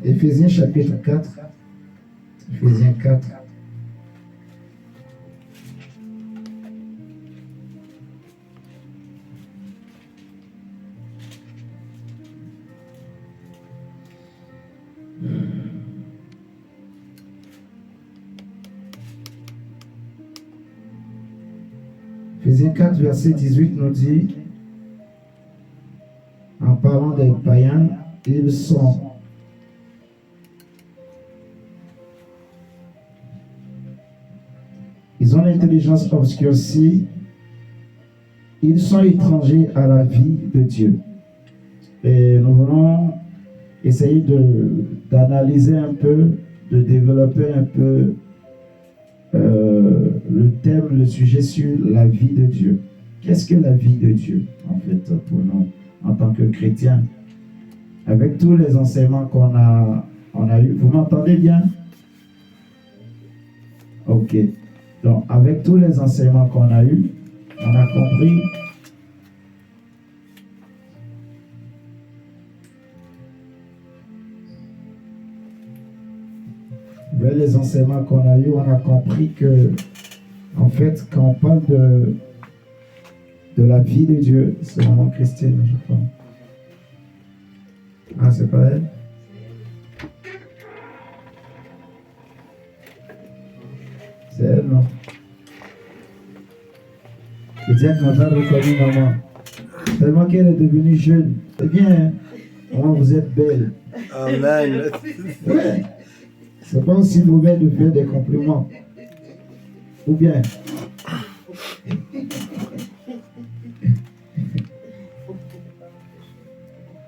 Éphésiens chapitre 4. Éphésiens 4. Éphésiens 4, verset 18 nous dit, en parlant des païens, ils ont l'intelligence obscurcie, ils sont étrangers à la vie de Dieu. Et nous voulons essayer d'analyser un peu, de développer un peu le thème, le sujet sur la vie de Dieu. Qu'est-ce que la vie de Dieu, en fait, pour nous, en tant que chrétiens? Avec tous les enseignements qu'on a eu, vous m'entendez bien? Ok. Donc, avec tous les enseignements qu'on a eu, on a compris avec les enseignements qu'on a eu, on a compris que, en fait, quand on parle de la vie de Dieu, c'est vraiment Christine, je crois. Ah, c'est pas elle? C'est elle, non? Le diable n'a pas reconnu maman. Tellement qu'elle est devenue jeune. C'est bien, hein? Maman, vous êtes belle. Amen. Ouais. C'est pas aussi mauvais de faire des compliments. Ou bien?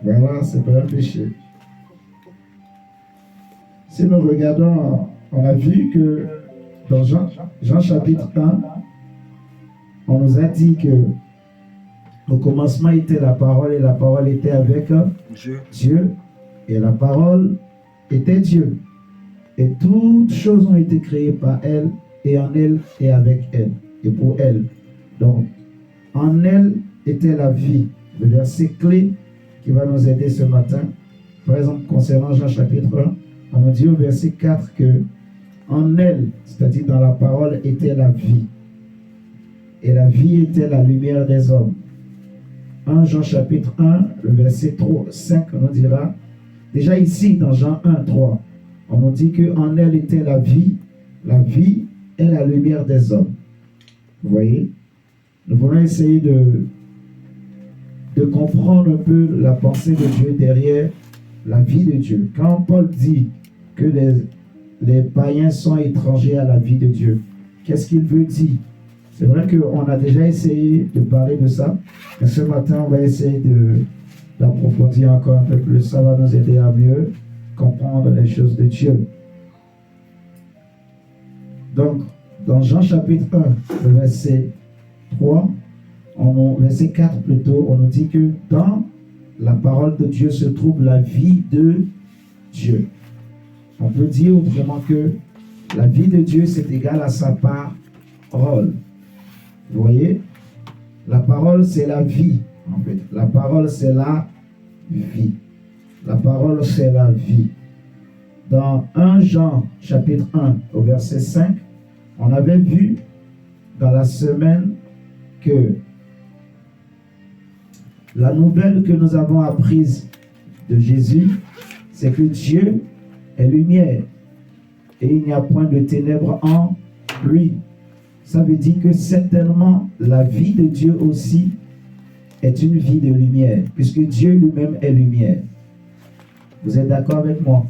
Voilà, c'est pas un péché. Si nous regardons, on a vu que dans Jean chapitre 1, on nous a dit que au commencement était la parole et la parole était avec Dieu et la parole était Dieu. Et toutes choses ont été créées par elle et en elle et avec elle et pour elle. Donc, en elle était la vie. Le verset clé qui va nous aider ce matin. Par exemple, concernant Jean chapitre 1, on nous dit au verset 4 que en elle, c'est-à-dire dans la parole, était la vie. Et la vie était la lumière des hommes. 1 Jean chapitre 1, le verset 5 nous dira, déjà ici dans Jean 1, 3, on nous dit qu'en elle était la vie est la lumière des hommes. Vous voyez? Nous voulons essayer de comprendre un peu la pensée de Dieu derrière la vie de Dieu. Quand Paul dit que les païens sont étrangers à la vie de Dieu, qu'est-ce qu'il veut dire? C'est vrai qu'on a déjà essayé de parler de ça, mais ce matin, on va essayer d'approfondir encore un peu plus. Ça va nous aider à mieux comprendre les choses de Dieu. Donc, dans Jean chapitre 1, le verset 3, verset 4 plutôt, on nous dit que dans la parole de Dieu se trouve la vie de Dieu. On peut dire autrement que la vie de Dieu, c'est égal à sa parole. Vous voyez? La parole, c'est la vie, en fait. La parole, c'est la vie. La parole, c'est la vie. Dans 1 Jean, chapitre 1, au verset 5, on avait vu dans la semaine que la nouvelle que nous avons apprise de Jésus, c'est que Dieu est lumière et il n'y a point de ténèbres en lui. Ça veut dire que certainement la vie de Dieu aussi est une vie de lumière, puisque Dieu lui-même est lumière. Vous êtes d'accord avec moi?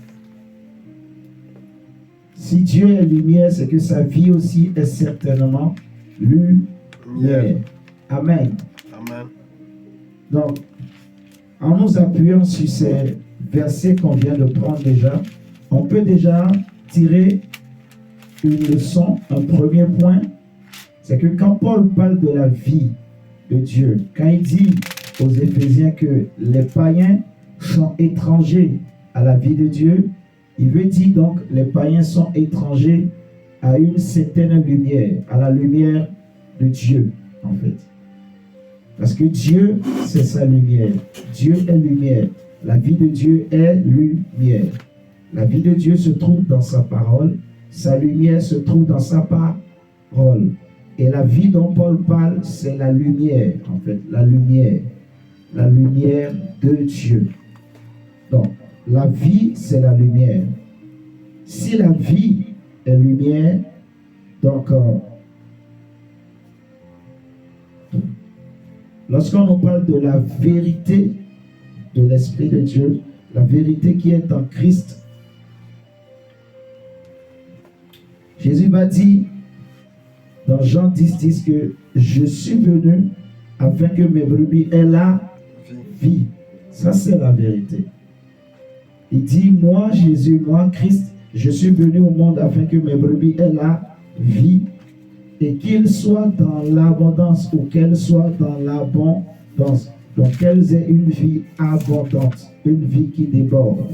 Si Dieu est lumière, c'est que sa vie aussi est certainement lumière. Amen. Amen. Donc, en nous appuyant sur ces versets qu'on vient de prendre déjà, on peut déjà tirer une leçon, un premier point. C'est que quand Paul parle de la vie de Dieu, quand il dit aux Éphésiens que les païens sont étrangers à la vie de Dieu, il veut dire donc les païens sont étrangers à une certaine lumière, à la lumière de Dieu, en fait. Parce que Dieu, c'est sa lumière. Dieu est lumière. La vie de Dieu est lumière. La vie de Dieu se trouve dans sa parole. Sa lumière se trouve dans sa parole. Et la vie dont Paul parle, c'est la lumière, en fait, la lumière de Dieu. Donc, la vie, c'est la lumière. Si la vie est lumière, donc, lorsqu'on nous parle de la vérité de l'Esprit de Dieu, la vérité qui est en Christ, Jésus va dire dans Jean 10 que je suis venu afin que mes brebis aient la vie. Ça, c'est la vérité. Il dit, moi, Jésus, moi, Christ, je suis venu au monde afin que mes brebis aient la vie et qu'ils soient dans l'abondance ou qu'elles soient dans l'abondance. Donc, qu'elles aient une vie abondante, une vie qui déborde.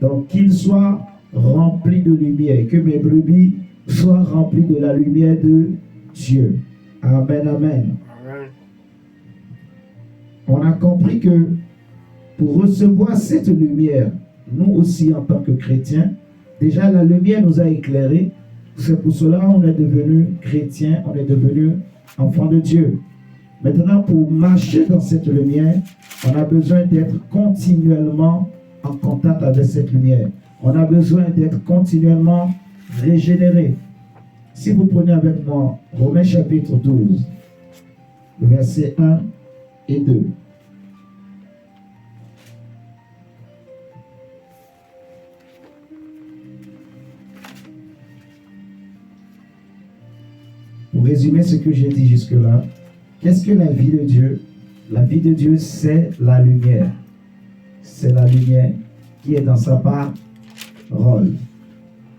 Donc, qu'ils soient remplis de lumière, que mes brebis soient remplies de la lumière de Dieu. Amen, amen. On a compris que pour recevoir cette lumière, nous aussi en tant que chrétiens, déjà la lumière nous a éclairés. C'est pour cela qu'on est devenu chrétien, on est devenu enfant de Dieu. Maintenant, pour marcher dans cette lumière, on a besoin d'être continuellement en contact avec cette lumière. On a besoin d'être continuellement régénéré. Si vous prenez avec moi Romains chapitre 12, versets 1 et 2. Pour résumer ce que j'ai dit jusque-là, qu'est-ce que la vie de Dieu? La vie de Dieu, c'est la lumière. C'est la lumière qui est dans sa parole.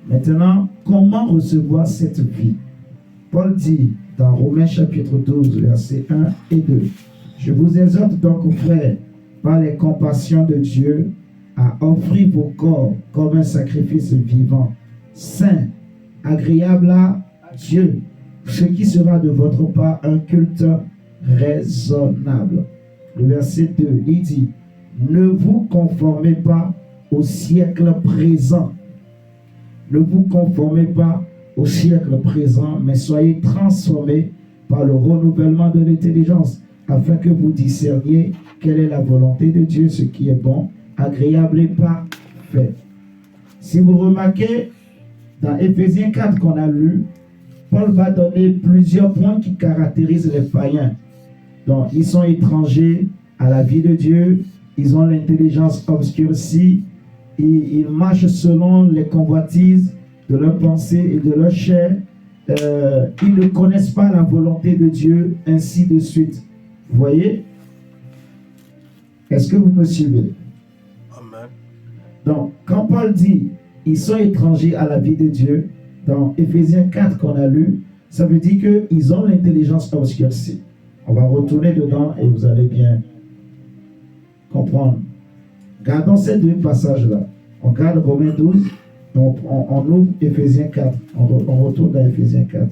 Maintenant, comment recevoir cette vie? Paul dit dans Romains chapitre 12, versets 1 et 2, « Je vous exhorte donc, frères, par les compassions de Dieu, à offrir vos corps comme un sacrifice vivant, saint, agréable à Dieu, ce qui sera de votre part un culte raisonnable. » Le verset 2, il dit, « Ne vous conformez pas au siècle présent. Ne vous conformez pas au siècle présent, mais soyez transformés par le renouvellement de l'intelligence, afin que vous discerniez quelle est la volonté de Dieu, ce qui est bon, agréable et parfait. » Si vous remarquez, dans Éphésiens 4 qu'on a lu, Paul va donner plusieurs points qui caractérisent les païens. Donc, ils sont étrangers à la vie de Dieu, ils ont l'intelligence obscurcie, ils marchent selon les convoitises de leur pensée et de leur chair. Ils ne connaissent pas la volonté de Dieu, ainsi de suite. Vous voyez? Est-ce que vous me suivez? Amen. Donc, quand Paul dit ils sont étrangers à la vie de Dieu, dans Éphésiens 4 qu'on a lu, ça veut dire qu'ils ont l'intelligence obscurcie. On va retourner dedans et vous allez bien comprendre. Gardons ces deux passages-là. On garde Romains 12, on ouvre Éphésiens 4. On retourne dans Éphésiens 4.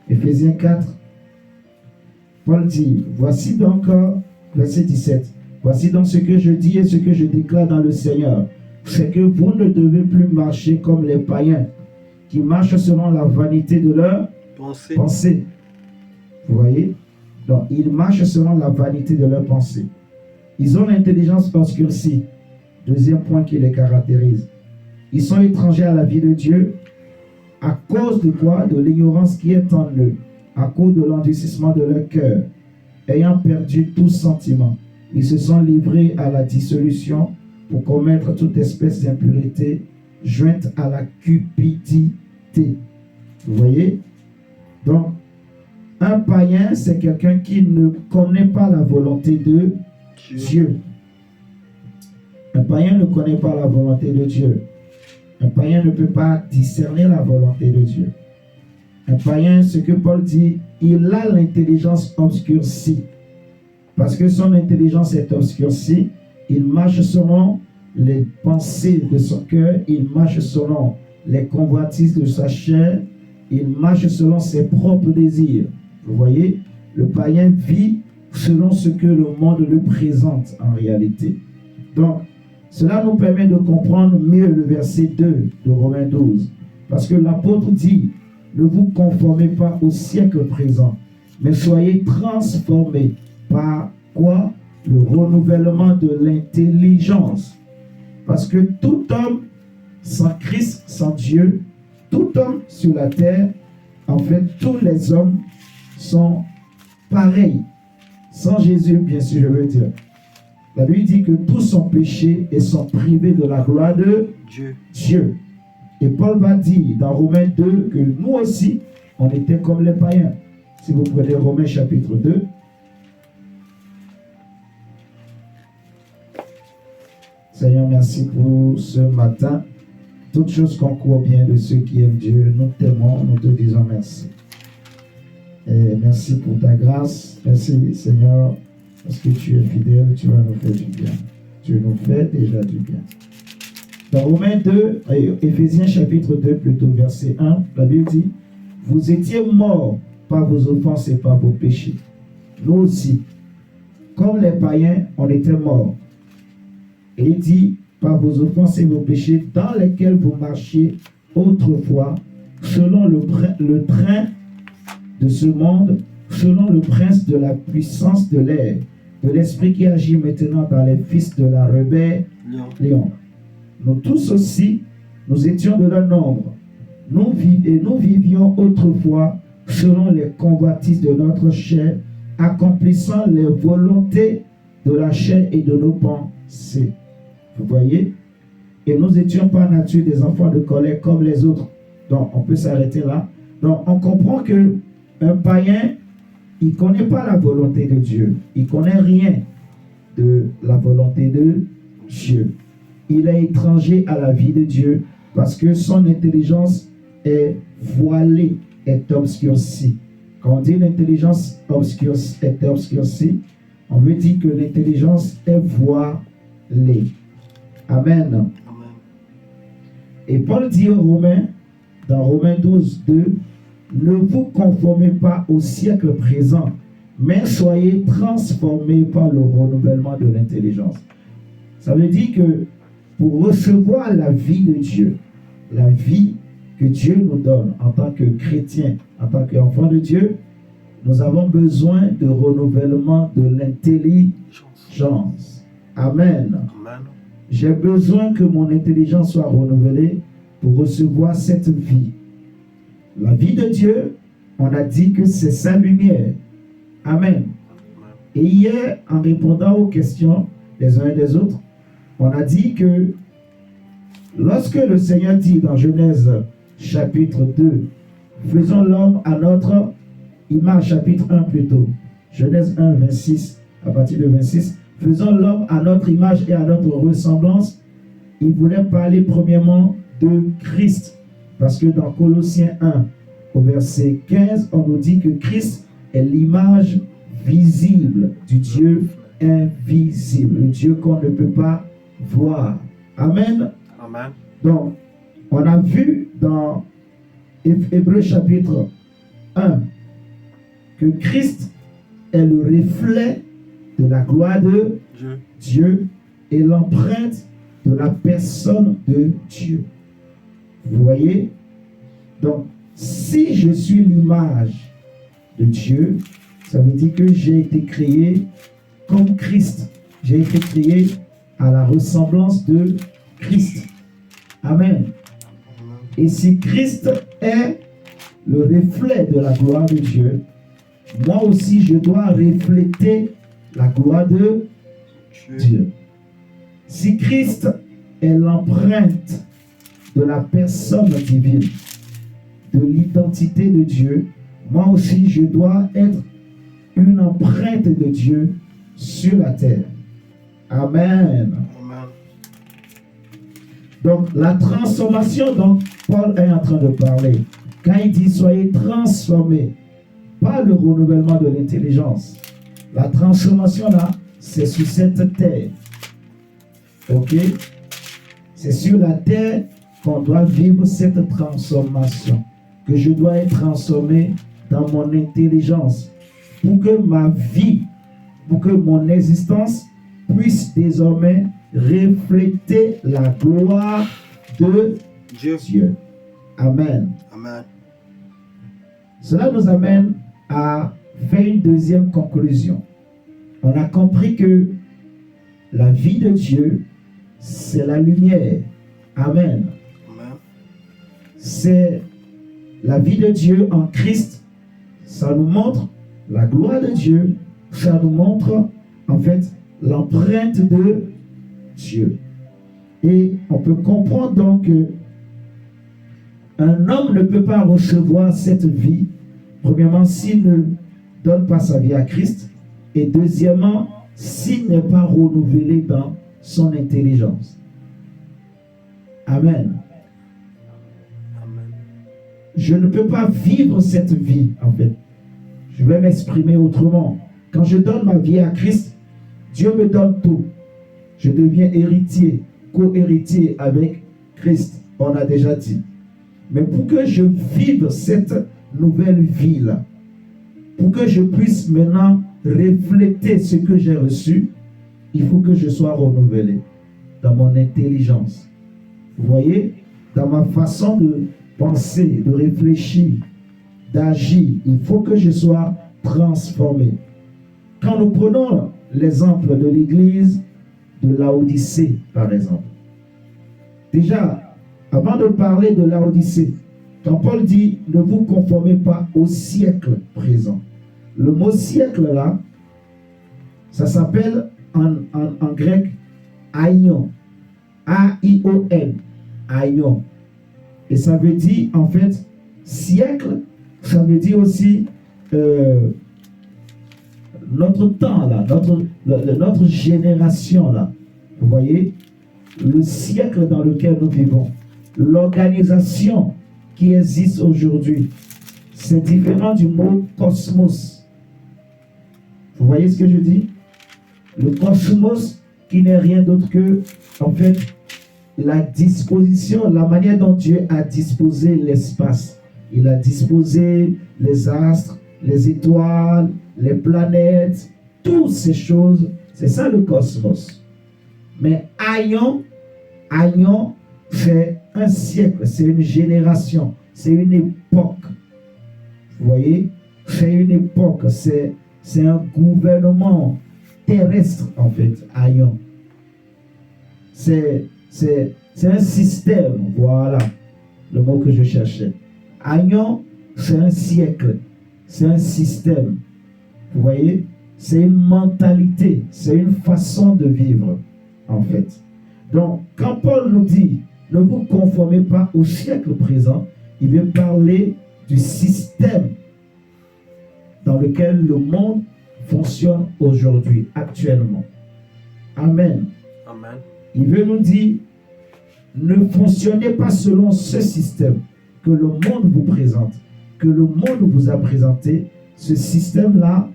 Éphésiens 4, Paul dit, voici donc, verset 17, voici donc ce que je dis et ce que je déclare dans le Seigneur, c'est que vous ne devez plus marcher comme les païens, qui marchent selon la vanité de leur pensée. Vous voyez? Donc, ils marchent selon la vanité de leur pensée. Ils ont l'intelligence obscurcie. Deuxième point qui les caractérise. Ils sont étrangers à la vie de Dieu. À cause de quoi? De l'ignorance qui est en eux, à cause de l'endurcissement de leur cœur, ayant perdu tout sentiment, ils se sont livrés à la dissolution pour commettre toute espèce d'impureté jointe à la cupidité. Vous voyez? Donc, un païen, c'est quelqu'un qui ne connaît pas la volonté de Dieu. Un païen ne connaît pas la volonté de Dieu. Un païen ne peut pas discerner la volonté de Dieu. Un païen, ce que Paul dit, il a l'intelligence obscurcie. Parce que son intelligence est obscurcie, il marche selon les pensées de son cœur, il marche selon les convoitises de sa chair, il marche selon ses propres désirs. Vous voyez, le païen vit selon ce que le monde lui présente en réalité. Donc, cela nous permet de comprendre mieux le verset 2 de Romains 12. Parce que l'apôtre dit, ne vous conformez pas au siècle présent, mais soyez transformés par quoi? Le renouvellement de l'intelligence. Parce que tout homme sans Christ, sans Dieu, tout homme sur la terre, en fait, tous les hommes sont pareils. Sans Jésus, bien sûr, je veux dire. La Bible dit que tous sont péchés et sont privés de la gloire de Dieu. Et Paul va dire dans Romains 2 que nous aussi, on était comme les païens. Si vous prenez Romains chapitre 2, Seigneur, merci pour ce matin. Toutes choses concourent bien de ceux qui aiment Dieu. Nous t'aimons, nous te disons merci. Et merci pour ta grâce. Merci, Seigneur, parce que tu es fidèle, tu vas nous faire du bien. Tu nous fais déjà du bien. Dans Romains 2, Éphésiens chapitre 2, plutôt verset 1, la Bible dit, vous étiez morts par vos offenses et par vos péchés. Nous aussi, comme les païens, on était morts. Et il dit, par vos offenses et vos péchés, dans lesquels vous marchiez autrefois, selon le train de ce monde, selon le prince de la puissance de l'air, de l'esprit qui agit maintenant dans les fils de la rébellion. Nous tous aussi, nous étions de leur nombre. Nous vivions autrefois selon les convoitises de notre chair, accomplissant les volontés de la chair et de nos pensées. Vous voyez? Et nous étions par nature des enfants de colère comme les autres. Donc, on peut s'arrêter là. Donc, on comprend que un païen, il ne connaît pas la volonté de Dieu. Il ne connaît rien de la volonté de Dieu. Il est étranger à la vie de Dieu parce que son intelligence est voilée, est obscurcie. Quand on dit l'intelligence est obscurcie, on veut dire que l'intelligence est voilée. Amen. Amen. Et Paul dit aux Romains, dans Romains 12, 2, ne vous conformez pas au siècle présent, mais soyez transformés par le renouvellement de l'intelligence. Ça veut dire que pour recevoir la vie de Dieu, la vie que Dieu nous donne en tant que chrétien, en tant qu'enfant de Dieu, nous avons besoin de renouvellement de l'intelligence. Amen. Amen. J'ai besoin que mon intelligence soit renouvelée pour recevoir cette vie. La vie de Dieu, on a dit que c'est sa lumière. Amen. Et hier, en répondant aux questions des uns et des autres, on a dit que lorsque le Seigneur dit dans Genèse chapitre 2, faisons l'homme à notre image, chapitre 1 plutôt, Genèse 1, 26, à partir de 26, faisons l'homme à notre image et à notre ressemblance, il voulait parler premièrement de Christ. Parce que dans Colossiens 1, au verset 15, on nous dit que Christ est l'image visible du Dieu invisible, le Dieu qu'on ne peut pas voir. Amen. Amen. Donc, on a vu dans Hébreux chapitre 1 que Christ est le reflet de la gloire de Dieu et l'empreinte de la personne de Dieu. Vous voyez? Donc, si je suis l'image de Dieu, ça veut dire que j'ai été créé comme Christ. J'ai été créé à la ressemblance de Christ. Amen. Et si Christ est le reflet de la gloire de Dieu, moi aussi je dois refléter la gloire de Dieu. Si Christ est l'empreinte de la personne divine, de l'identité de Dieu, moi aussi je dois être une empreinte de Dieu sur la terre. Amen. Amen. Donc la transformation dont Paul est en train de parler, quand il dit soyez transformés par le renouvellement de l'intelligence, la transformation là, c'est sur cette terre. Ok? C'est sur la terre qu'on doit vivre cette transformation. que je dois être transformé dans mon intelligence pour que ma vie, pour que mon existence puisse désormais refléter la gloire de Dieu. Amen. Amen. Cela nous amène à faire une deuxième conclusion. On a compris que la vie de Dieu, c'est la lumière. Amen. Amen. C'est la vie de Dieu en Christ. Ça nous montre la gloire de Dieu. Ça nous montre, en fait, l'empreinte de Dieu. Et on peut comprendre donc que un homme ne peut pas recevoir cette vie, premièrement, s'il ne donne pas sa vie à Christ, et deuxièmement, s'il n'est pas renouvelé dans son intelligence. Amen. Amen. Je ne peux pas vivre cette vie, en fait. Je vais m'exprimer autrement. Quand je donne ma vie à Christ, Dieu me donne tout. Je deviens héritier, co-héritier avec Christ, on a déjà dit. Mais pour que je vive cette nouvelle vie-là, pour que je puisse maintenant refléter ce que j'ai reçu, il faut que je sois renouvelé dans mon intelligence. Vous voyez, dans ma façon de penser, de réfléchir, d'agir, il faut que je sois transformé. Quand nous prenons l'exemple de l'église de Laodicée, par exemple, déjà, avant de parler de Laodicée, quand Paul dit « ne vous conformez pas au siècle présent », le mot « siècle » là, ça s'appelle en grec « aion », A-I-O-N, aion. Et ça veut dire, en fait, siècle, ça veut dire aussi notre temps là, notre génération là. Vous voyez, le siècle dans lequel nous vivons, l'organisation qui existe aujourd'hui, c'est différent du mot cosmos. Vous voyez ce que je dis? Le cosmos qui n'est rien d'autre que, en fait, la disposition, la manière dont Dieu a disposé l'espace. Il a disposé les astres, les étoiles, les planètes, toutes ces choses. C'est ça le cosmos. Mais aion, c'est un siècle, c'est une génération, c'est une époque. Vous voyez? C'est une époque, c'est un gouvernement terrestre en fait, aion. C'est un système, voilà le mot que je cherchais. Aion, c'est un siècle, c'est un système. Vous voyez? C'est une mentalité, c'est une façon de vivre, en fait. Donc, quand Paul nous dit, ne vous conformez pas au siècle présent, il veut parler du système dans lequel le monde fonctionne aujourd'hui, actuellement. Amen. Amen. Il veut nous dire, ne fonctionnez pas selon ce système que le monde vous présente, que le monde vous a présenté. Ce système-là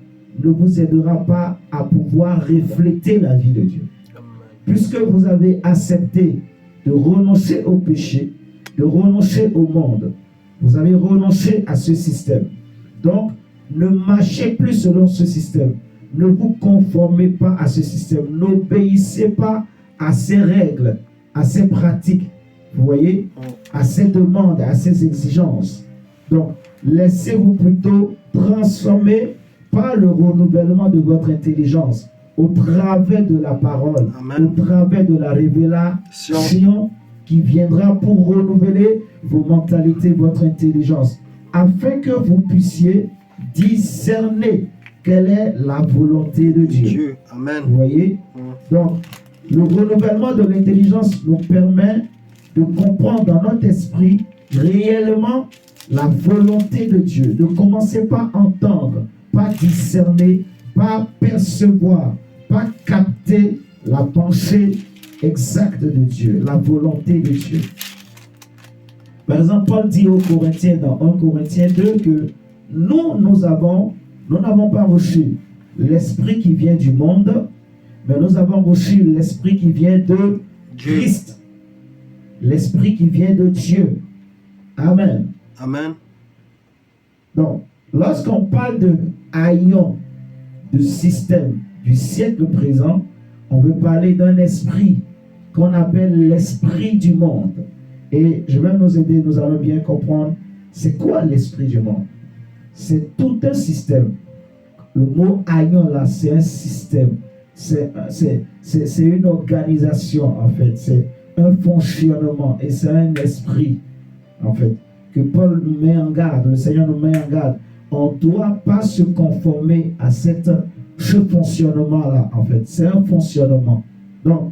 ne vous aidera pas à pouvoir refléter la vie de Dieu. Amen. Puisque vous avez accepté de renoncer au péché, de renoncer au monde, vous avez renoncé à ce système. Donc, ne marchez plus selon ce système. Ne vous conformez pas à ce système. N'obéissez pas à ces règles, à ces pratiques, vous voyez, à ces demandes, à ces exigences. Donc, laissez-vous plutôt transformer par le renouvellement de votre intelligence, au travers de la parole, Amen. au travers de la révélation qui viendra pour renouveler vos mentalités, votre intelligence, afin que vous puissiez discerner quelle est la volonté de Dieu. Amen. Vous voyez? Donc, le renouvellement de l'intelligence nous permet de comprendre dans notre esprit réellement la volonté de Dieu. Ne commencez pas à entendre, pas discerner, pas percevoir, pas capter la pensée exacte de Dieu, la volonté de Dieu. Par exemple, Paul dit aux Corinthiens dans 1 Corinthiens 2 que nous n'avons pas reçu l'esprit qui vient du monde, mais nous avons reçu l'esprit qui vient de Christ. L'esprit qui vient de Dieu. Amen. Amen. Donc, lorsqu'on parle de haillons, de système du siècle présent, on veut parler d'un esprit qu'on appelle l'esprit du monde. Et je vais nous aider, nous allons bien comprendre c'est quoi l'esprit du monde. C'est tout un système. Le mot haillon là, c'est un système. C'est une organisation en fait. C'est un fonctionnement et c'est un esprit en fait. Que Paul nous met en garde, le Seigneur nous met en garde. On ne doit pas se conformer à ce fonctionnement-là, en fait. C'est un fonctionnement. Donc,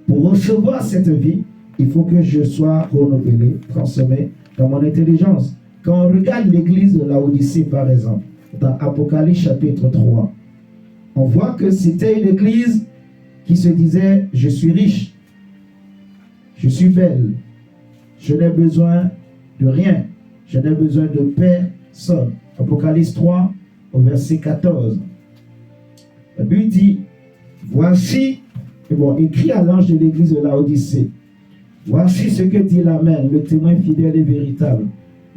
pour recevoir cette vie, il faut que je sois renouvelé, transformé dans mon intelligence. Quand on regarde l'église de Laodicée, par exemple, dans Apocalypse chapitre 3, on voit que c'était une église qui se disait « Je suis riche, je suis belle, je n'ai besoin de rien, je n'ai besoin de personne. » Apocalypse 3, au verset 14. La Bible dit, voici, écrit à l'ange de l'église de Laodicée, voici ce que dit l'Amen, le témoin fidèle et véritable,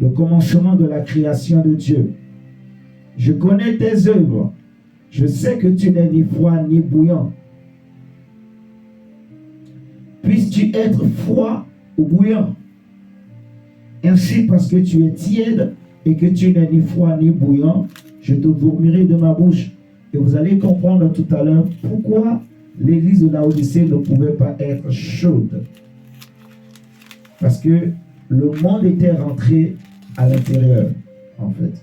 le commencement de la création de Dieu. Je connais tes œuvres, je sais que tu n'es ni froid ni bouillant. Puisses-tu être froid ou bouillant? Ainsi, parce que tu es tiède et que tu n'es ni froid ni bouillant, je te vommirai de ma bouche. Et vous allez comprendre tout à l'heure pourquoi l'église de Laodicée ne pouvait pas être chaude. Parce que le monde était rentré à l'intérieur, en fait.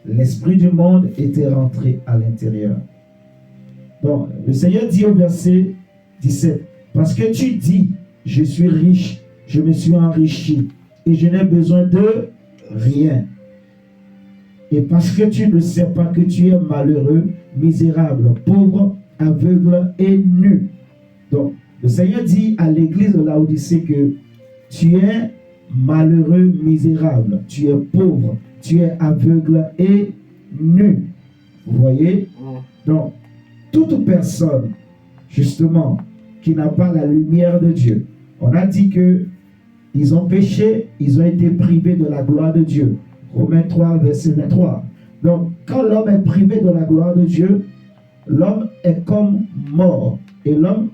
L'esprit du monde était rentré à l'intérieur. Donc, le Seigneur dit au verset 17, parce que tu dis, je suis riche, je me suis enrichi, et je n'ai besoin de rien. Et parce que tu ne sais pas que tu es malheureux, misérable, pauvre, aveugle et nu. Donc, le Seigneur dit à l'église de Laodicée que tu es malheureux, misérable, tu es pauvre, tu es aveugle et nu. Vous voyez? Donc, toute personne, justement, qui n'a pas la lumière de Dieu, on a dit que ils ont péché, ils ont été privés de la gloire de Dieu. Romains 3, verset 23. Donc, quand l'homme est privé de la gloire de Dieu, l'homme est comme mort. Et l'homme,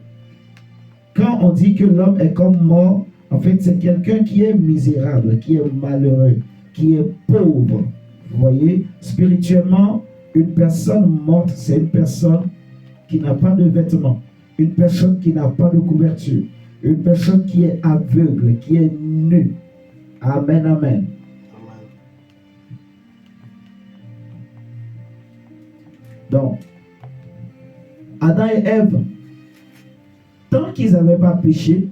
quand on dit que l'homme est comme mort, en fait, c'est quelqu'un qui est misérable, qui est malheureux, qui est pauvre. Vous voyez, spirituellement, une personne morte, c'est une personne qui n'a pas de vêtements, une personne qui n'a pas de couverture, une personne qui est aveugle, qui est nue. Amen, amen. Donc, Adam et Ève, tant qu'ils n'avaient pas péché,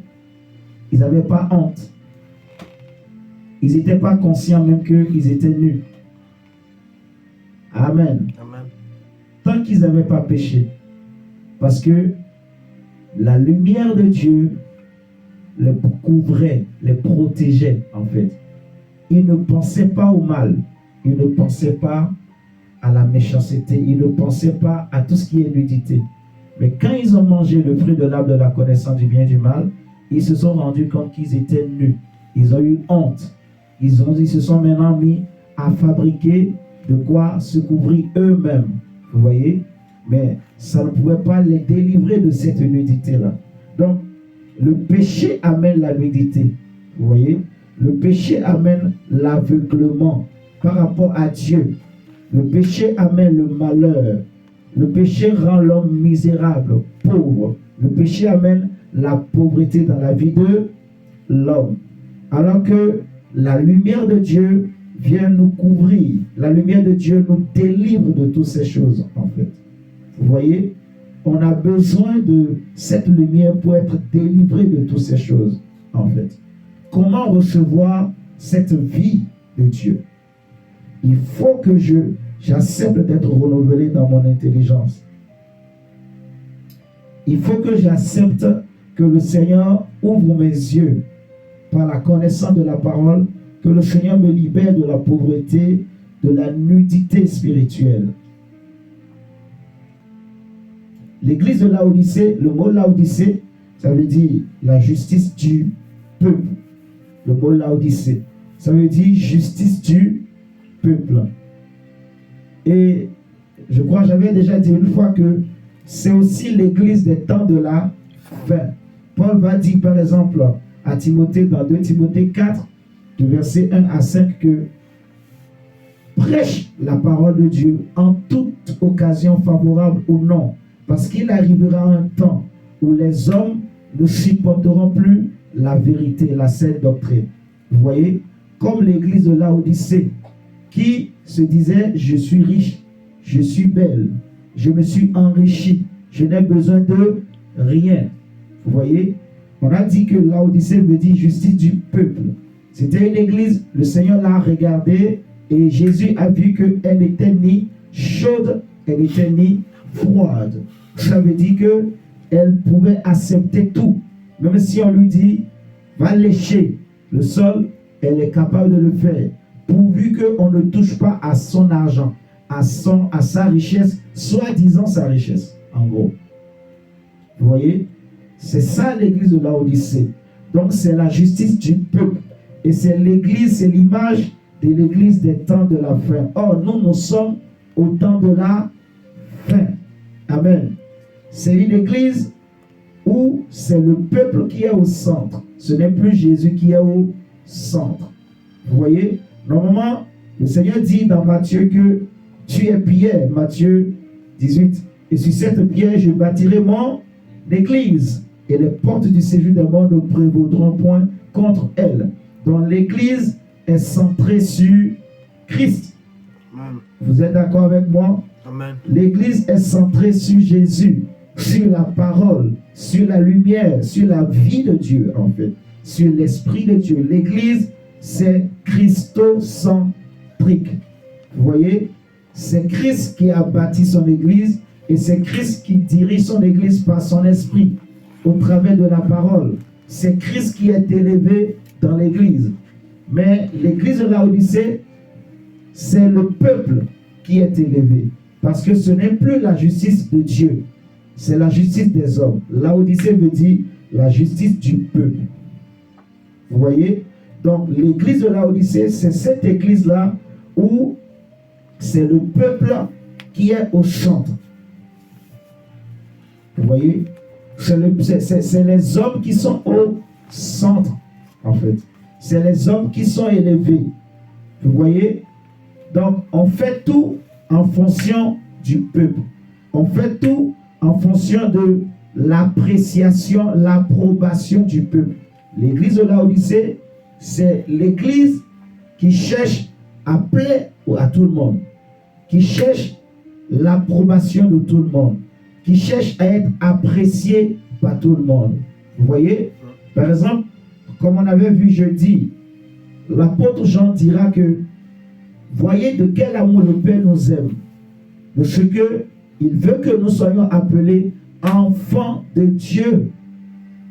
ils n'avaient pas honte. Ils n'étaient pas conscients même qu'ils étaient nus. Amen. Amen. Tant qu'ils n'avaient pas péché. Parce que la lumière de Dieu les couvrait, les protégeait en fait. Ils ne pensaient pas au mal. Ils ne pensaient pas à la méchanceté. Ils ne pensaient pas à tout ce qui est nudité. Mais quand ils ont mangé le fruit de l'arbre de la connaissance du bien et du mal, ils se sont rendus compte qu'ils étaient nus. Ils ont eu honte. Ils se sont maintenant mis à fabriquer de quoi se couvrir eux-mêmes. Vous voyez? Mais ça ne pouvait pas les délivrer de cette nudité-là. Donc, le péché amène la nudité. Vous voyez? Le péché amène l'aveuglement par rapport à Dieu. Le péché amène le malheur. Le péché rend l'homme misérable, pauvre. Le péché amène la pauvreté dans la vie de l'homme. Alors que la lumière de Dieu vient nous couvrir. La lumière de Dieu nous délivre de toutes ces choses, en fait. Vous voyez? On a besoin de cette lumière pour être délivré de toutes ces choses, en fait. Comment recevoir cette vie de Dieu? Il faut que j'accepte d'être renouvelé dans mon intelligence. Il faut que j'accepte que le Seigneur ouvre mes yeux par la connaissance de la parole, que le Seigneur me libère de la pauvreté, de la nudité spirituelle. L'église de Laodicée, le mot Laodicée, ça veut dire la justice du peuple. Le mot Laodicée, ça veut dire justice du peuple. Et je crois que j'avais déjà dit une fois que c'est aussi l'église des temps de la fin. Paul va dire par exemple à Timothée dans 2 Timothée 4, du verset 1 à 5 que prêche la parole de Dieu en toute occasion favorable ou non, parce qu'il arrivera un temps où les hommes ne supporteront plus la vérité, la saine doctrine. Vous voyez, comme l'église de Laodicée qui se disait je suis riche, je suis belle, je me suis enrichi, je n'ai besoin de rien. Vous voyez, on a dit que Laodicée veut dire justice du peuple. C'était une église, le Seigneur l'a regardée et Jésus a vu qu'elle n'était ni chaude, elle n'était ni froide. Ça veut dire qu'elle pouvait accepter tout. Même si on lui dit, va lécher le sol, elle est capable de le faire. Pourvu qu'on ne touche pas à son argent, à sa richesse, soi-disant sa richesse, en gros. Vous voyez? C'est ça l'église de Laodicée. Donc c'est la justice du peuple. Et c'est l'église, c'est l'image de l'église des temps de la fin. Or, nous sommes au temps de la fin. Amen. C'est une église où c'est le peuple qui est au centre. Ce n'est plus Jésus qui est au centre. Vous voyez? Normalement, le Seigneur dit dans Matthieu que tu es pierre, Matthieu 18. Et sur cette pierre, je bâtirai mon église. Et les portes du séjour des morts ne prévaudront point contre elle. Donc l'église est centrée sur Christ. Amen. Vous êtes d'accord avec moi? Amen. L'église est centrée sur Jésus, sur la parole, sur la lumière, sur la vie de Dieu en fait, sur l'esprit de Dieu. L'église, c'est christocentrique. Vous voyez? C'est Christ qui a bâti son église et c'est Christ qui dirige son église par son esprit au travers de la parole. C'est Christ qui est élevé dans l'église. Mais l'église de Laodicée, c'est le peuple qui est élevé. Parce que ce n'est plus la justice de Dieu, c'est la justice des hommes. Laodicée veut dire la justice du peuple. Vous voyez? Donc l'église de Laodicée, c'est cette église-là où c'est le peuple qui est au centre. Vous voyez? C'est les hommes qui sont au centre, en fait. C'est les hommes qui sont élevés. Vous voyez? Donc, on fait tout en fonction du peuple. On fait tout en fonction de l'appréciation, l'approbation du peuple. L'église de Laodicée, c'est l'église qui cherche à plaire à tout le monde, qui cherche l'approbation de tout le monde, qui cherche à être apprécié par tout le monde. Vous voyez? Par exemple, comme on avait vu jeudi, l'apôtre Jean dira que voyez de quel amour le Père nous aime, de ce qu'il veut que nous soyons appelés enfants de Dieu.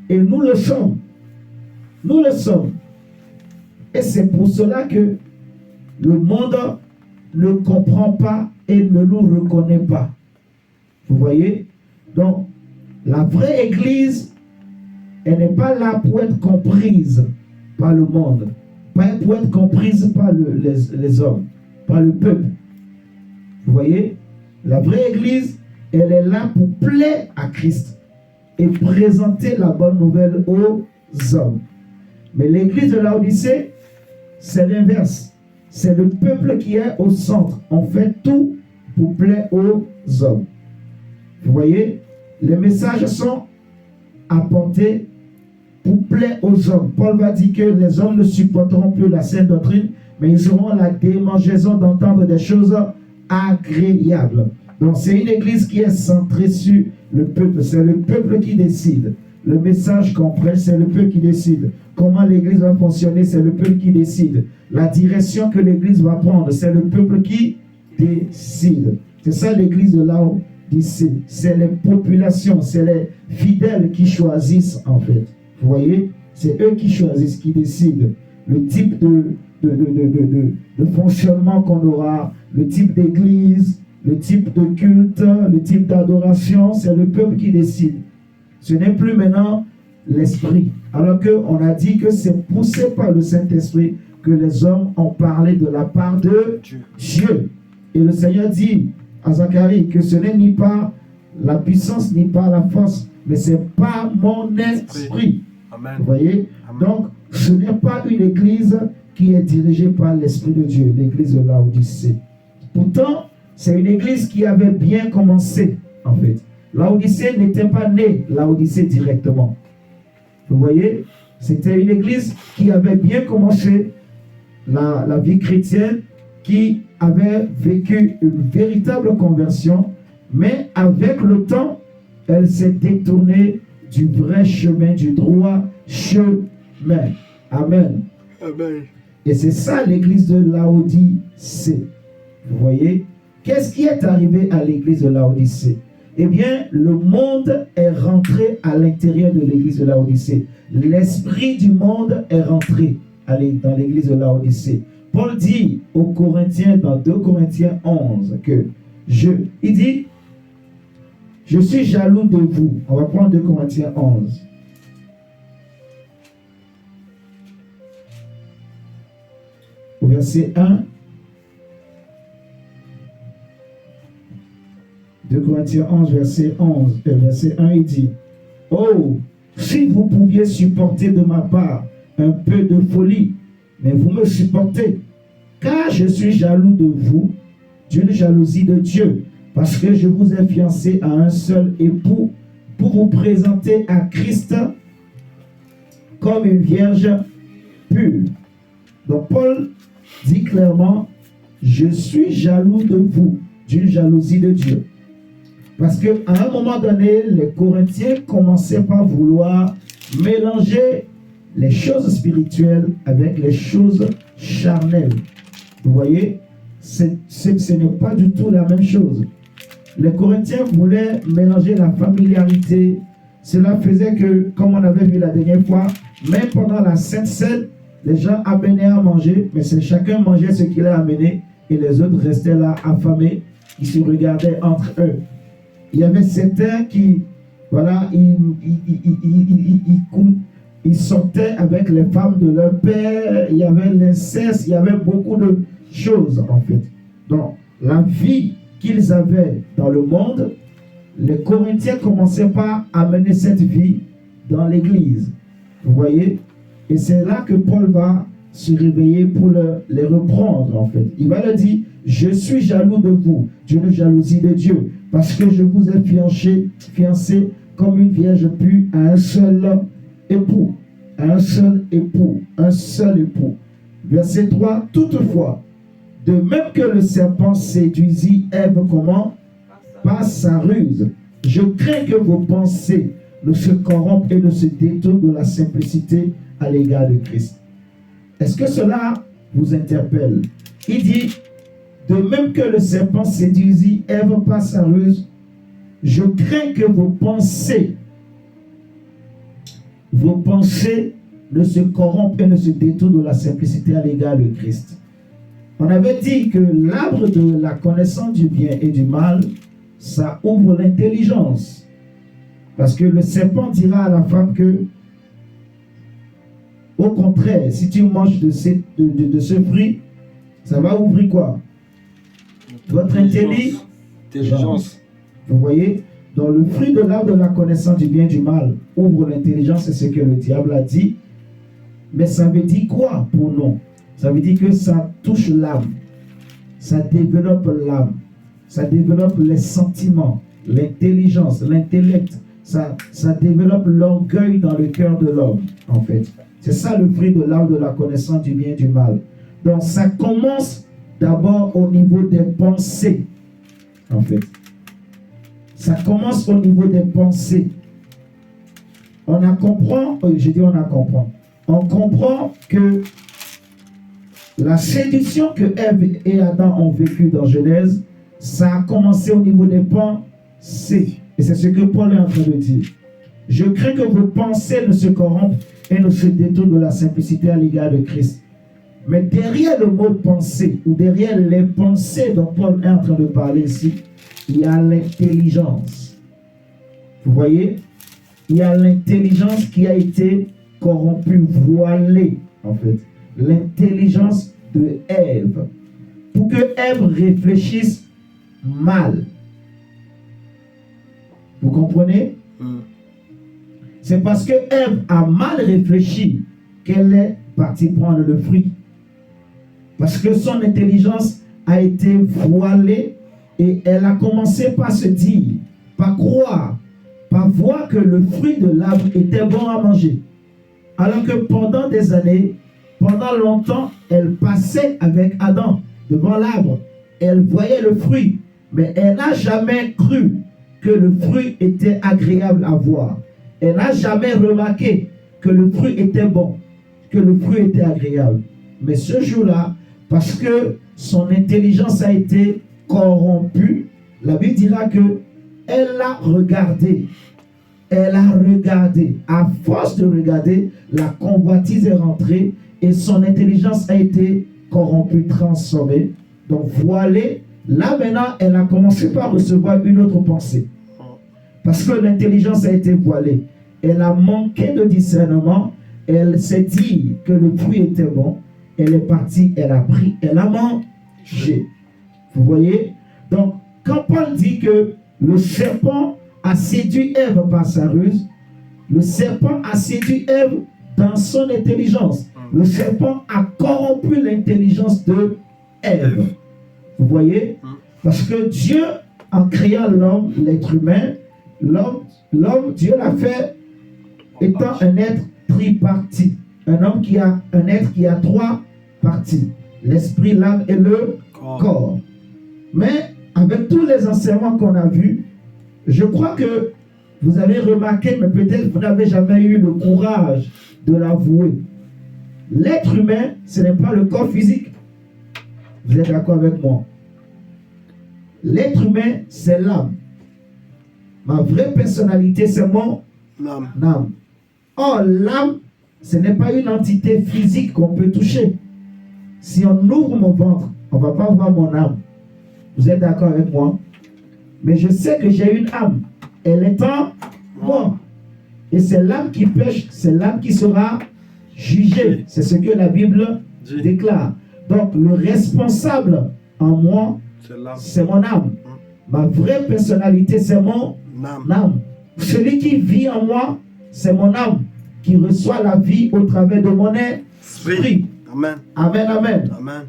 Et nous le sommes. Nous le sommes. Et c'est pour cela que le monde ne comprend pas et ne nous reconnaît pas. Vous voyez? Donc, la vraie église, elle n'est pas là pour être comprise par le monde, pas pour être comprise par les hommes, par le peuple. Vous voyez? La vraie église, elle est là pour plaire à Christ et présenter la bonne nouvelle aux hommes. Mais l'église de Laodicée, c'est l'inverse. C'est le peuple qui est au centre. On fait tout pour plaire aux hommes. Vous voyez? Les messages sont apportés pour plaire aux hommes. Paul va dire que les hommes ne supporteront plus la saine doctrine, mais ils auront la démangeaison d'entendre des choses agréables. Donc c'est une église qui est centrée sur le peuple. C'est le peuple qui décide. Le message qu'on prêche, c'est le peuple qui décide. Comment l'église va fonctionner, c'est le peuple qui décide. La direction que l'église va prendre, c'est le peuple qui décide. C'est ça l'église de Laodicée. C'est les populations, c'est les fidèles qui choisissent en fait. Vous voyez? C'est eux qui choisissent, qui décident le type de fonctionnement qu'on aura, le type d'église, le type de culte, le type d'adoration. C'est le peuple qui décide. Ce n'est plus maintenant l'esprit. Alors qu'on a dit que c'est poussé par le Saint-Esprit que les hommes ont parlé de la part de Dieu. Et le Seigneur dit à Zacharie que ce n'est ni par la puissance ni par la force, mais c'est par mon esprit. Amen. Vous voyez? Amen. Donc, ce n'est pas une église qui est dirigée par l'Esprit de Dieu, l'église de Laodicée. Pourtant, c'est une église qui avait bien commencé, en fait. Laodicée n'était pas née Laodicée directement. Vous voyez? C'était une église qui avait bien commencé la vie chrétienne, qui avait vécu une véritable conversion, mais avec le temps, elle s'est détournée du vrai chemin, du droit chemin. Amen. Amen. Et c'est ça l'église de Laodicée. Vous voyez? Qu'est-ce qui est arrivé à l'église de Laodicée? Eh bien, le monde est rentré à l'intérieur de l'église de Laodicée. L'esprit du monde est rentré dans l'église de Laodicée. Paul dit aux Corinthiens, dans 2 Corinthiens 11, que il dit, je suis jaloux de vous. On va prendre 2 Corinthiens 11. Au verset 1. 2 Corinthiens 11, verset 1, il dit, « Oh, si vous pouviez supporter de ma part un peu de folie, mais vous me supportez, car je suis jaloux de vous, d'une jalousie de Dieu, parce que je vous ai fiancé à un seul époux pour vous présenter à Christ comme une vierge pure. » Donc Paul dit clairement, « Je suis jaloux de vous, d'une jalousie de Dieu. » Parce qu'à un moment donné, les Corinthiens commençaient par vouloir mélanger les choses spirituelles avec les choses charnelles. Vous voyez, ce n'est pas du tout la même chose. Les Corinthiens voulaient mélanger la familiarité. Cela faisait que, comme on avait vu la dernière fois, même pendant la Sainte Seine, les gens amenaient à manger, mais chacun mangeait ce qu'il a amené et les autres restaient là affamés, ils se regardaient entre eux. Il y avait certains qui, voilà, ils sortaient avec les femmes de leur père, il y avait l'inceste, il y avait beaucoup de choses en fait. Donc, la vie qu'ils avaient dans le monde, les Corinthiens commençaient par amener cette vie dans l'église. Vous voyez? Et c'est là que Paul va se réveiller pour les reprendre en fait. Il va leur dire, je suis jaloux de vous, d'une jalousie de Dieu, parce que je vous ai fiancé comme une vierge pure à un seul époux. À un seul époux. Un seul époux. Verset 3. Toutefois, de même que le serpent séduisit Ève comment? Par sa ruse. Je crains que vos pensées ne se corrompent et ne se détournent de la simplicité à l'égard de Christ. Est-ce que cela vous interpelle? Il dit, de même que le serpent séduisit Ève par sa ruse, je crains que vos pensées ne se corrompent et ne se détournent de la simplicité à l'égard de Christ. On avait dit que l'arbre de la connaissance du bien et du mal, ça ouvre l'intelligence. Parce que le serpent dira à la femme que, au contraire, si tu manges de ce fruit, ça va ouvrir quoi? Votre intelligence. Vous voyez? Donc le fruit de l'arbre de la connaissance du bien et du mal ouvre l'intelligence, c'est ce que le diable a dit. Mais ça veut dire quoi pour nous? Ça veut dire que ça touche l'âme. Ça développe l'âme. Ça développe les sentiments, l'intelligence, l'intellect. Ça développe l'orgueil dans le cœur de l'homme, en fait. C'est ça le fruit de l'arbre de la connaissance du bien et du mal. Donc ça commence d'abord au niveau des pensées, en fait. Ça commence au niveau des pensées. On comprend que la séduction que Ève et Adam ont vécue dans Genèse, ça a commencé au niveau des pensées. Et c'est ce que Paul est en train de dire. Je crains que vos pensées ne se corrompent et ne se détournent de la simplicité à l'égard de Christ. Mais derrière le mot pensée, ou derrière les pensées dont Paul est en train de parler ici, il y a l'intelligence. Vous voyez? Il y a l'intelligence qui a été corrompue, voilée, en fait. l'intelligence de Ève. Pour que Ève réfléchisse mal. Vous comprenez? C'est parce que Ève a mal réfléchi qu'elle est partie prendre le fruit. Parce que son intelligence a été voilée et elle a commencé par se dire, par croire, par voir que le fruit de l'arbre était bon à manger. Alors que pendant des années, pendant longtemps, elle passait avec Adam devant l'arbre. Elle voyait le fruit, mais elle n'a jamais cru que le fruit était agréable à voir. Elle n'a jamais remarqué que le fruit était bon, que le fruit était agréable. Mais ce jour-là, parce que son intelligence a été corrompue, la Bible dira que elle a regardé. Elle a regardé. À force de regarder, la convoitise est rentrée et son intelligence a été corrompue, transformée. Donc voilée. Là maintenant, elle a commencé par recevoir une autre pensée. Parce que l'intelligence a été voilée. Elle a manqué de discernement. Elle s'est dit que le fruit était bon. Elle est partie, elle a pris, elle a mangé. Vous voyez? Donc, quand Paul dit que le serpent a séduit Ève par sa ruse, le serpent a séduit Ève dans son intelligence. Le serpent a corrompu l'intelligence de Ève. Vous voyez? Parce que Dieu, en créant l'homme, l'être humain, l'homme, Dieu l'a fait étant un être tripartite. Un être qui a trois parties. L'esprit, l'âme et le corps. Mais avec tous les enseignements qu'on a vus, je crois que vous avez remarqué, mais peut-être vous n'avez jamais eu le courage de l'avouer. L'être humain, ce n'est pas le corps physique. Vous êtes d'accord avec moi? L'être humain, c'est l'âme. Ma vraie personnalité, c'est mon âme. Or, l'âme, ce n'est pas une entité physique qu'on peut toucher. Si on ouvre mon ventre, on ne va pas voir mon âme. Vous êtes d'accord avec moi? Mais je sais que j'ai une âme. Elle est en moi. Et c'est l'âme qui pêche, c'est l'âme qui sera jugée. C'est ce que la Bible déclare. Donc, le responsable en moi, c'est mon âme. Ma vraie personnalité, c'est mon âme. Celui qui vit en moi, c'est mon âme, qui reçoit la vie au travers de mon esprit. Amen. Amen, amen. Amen.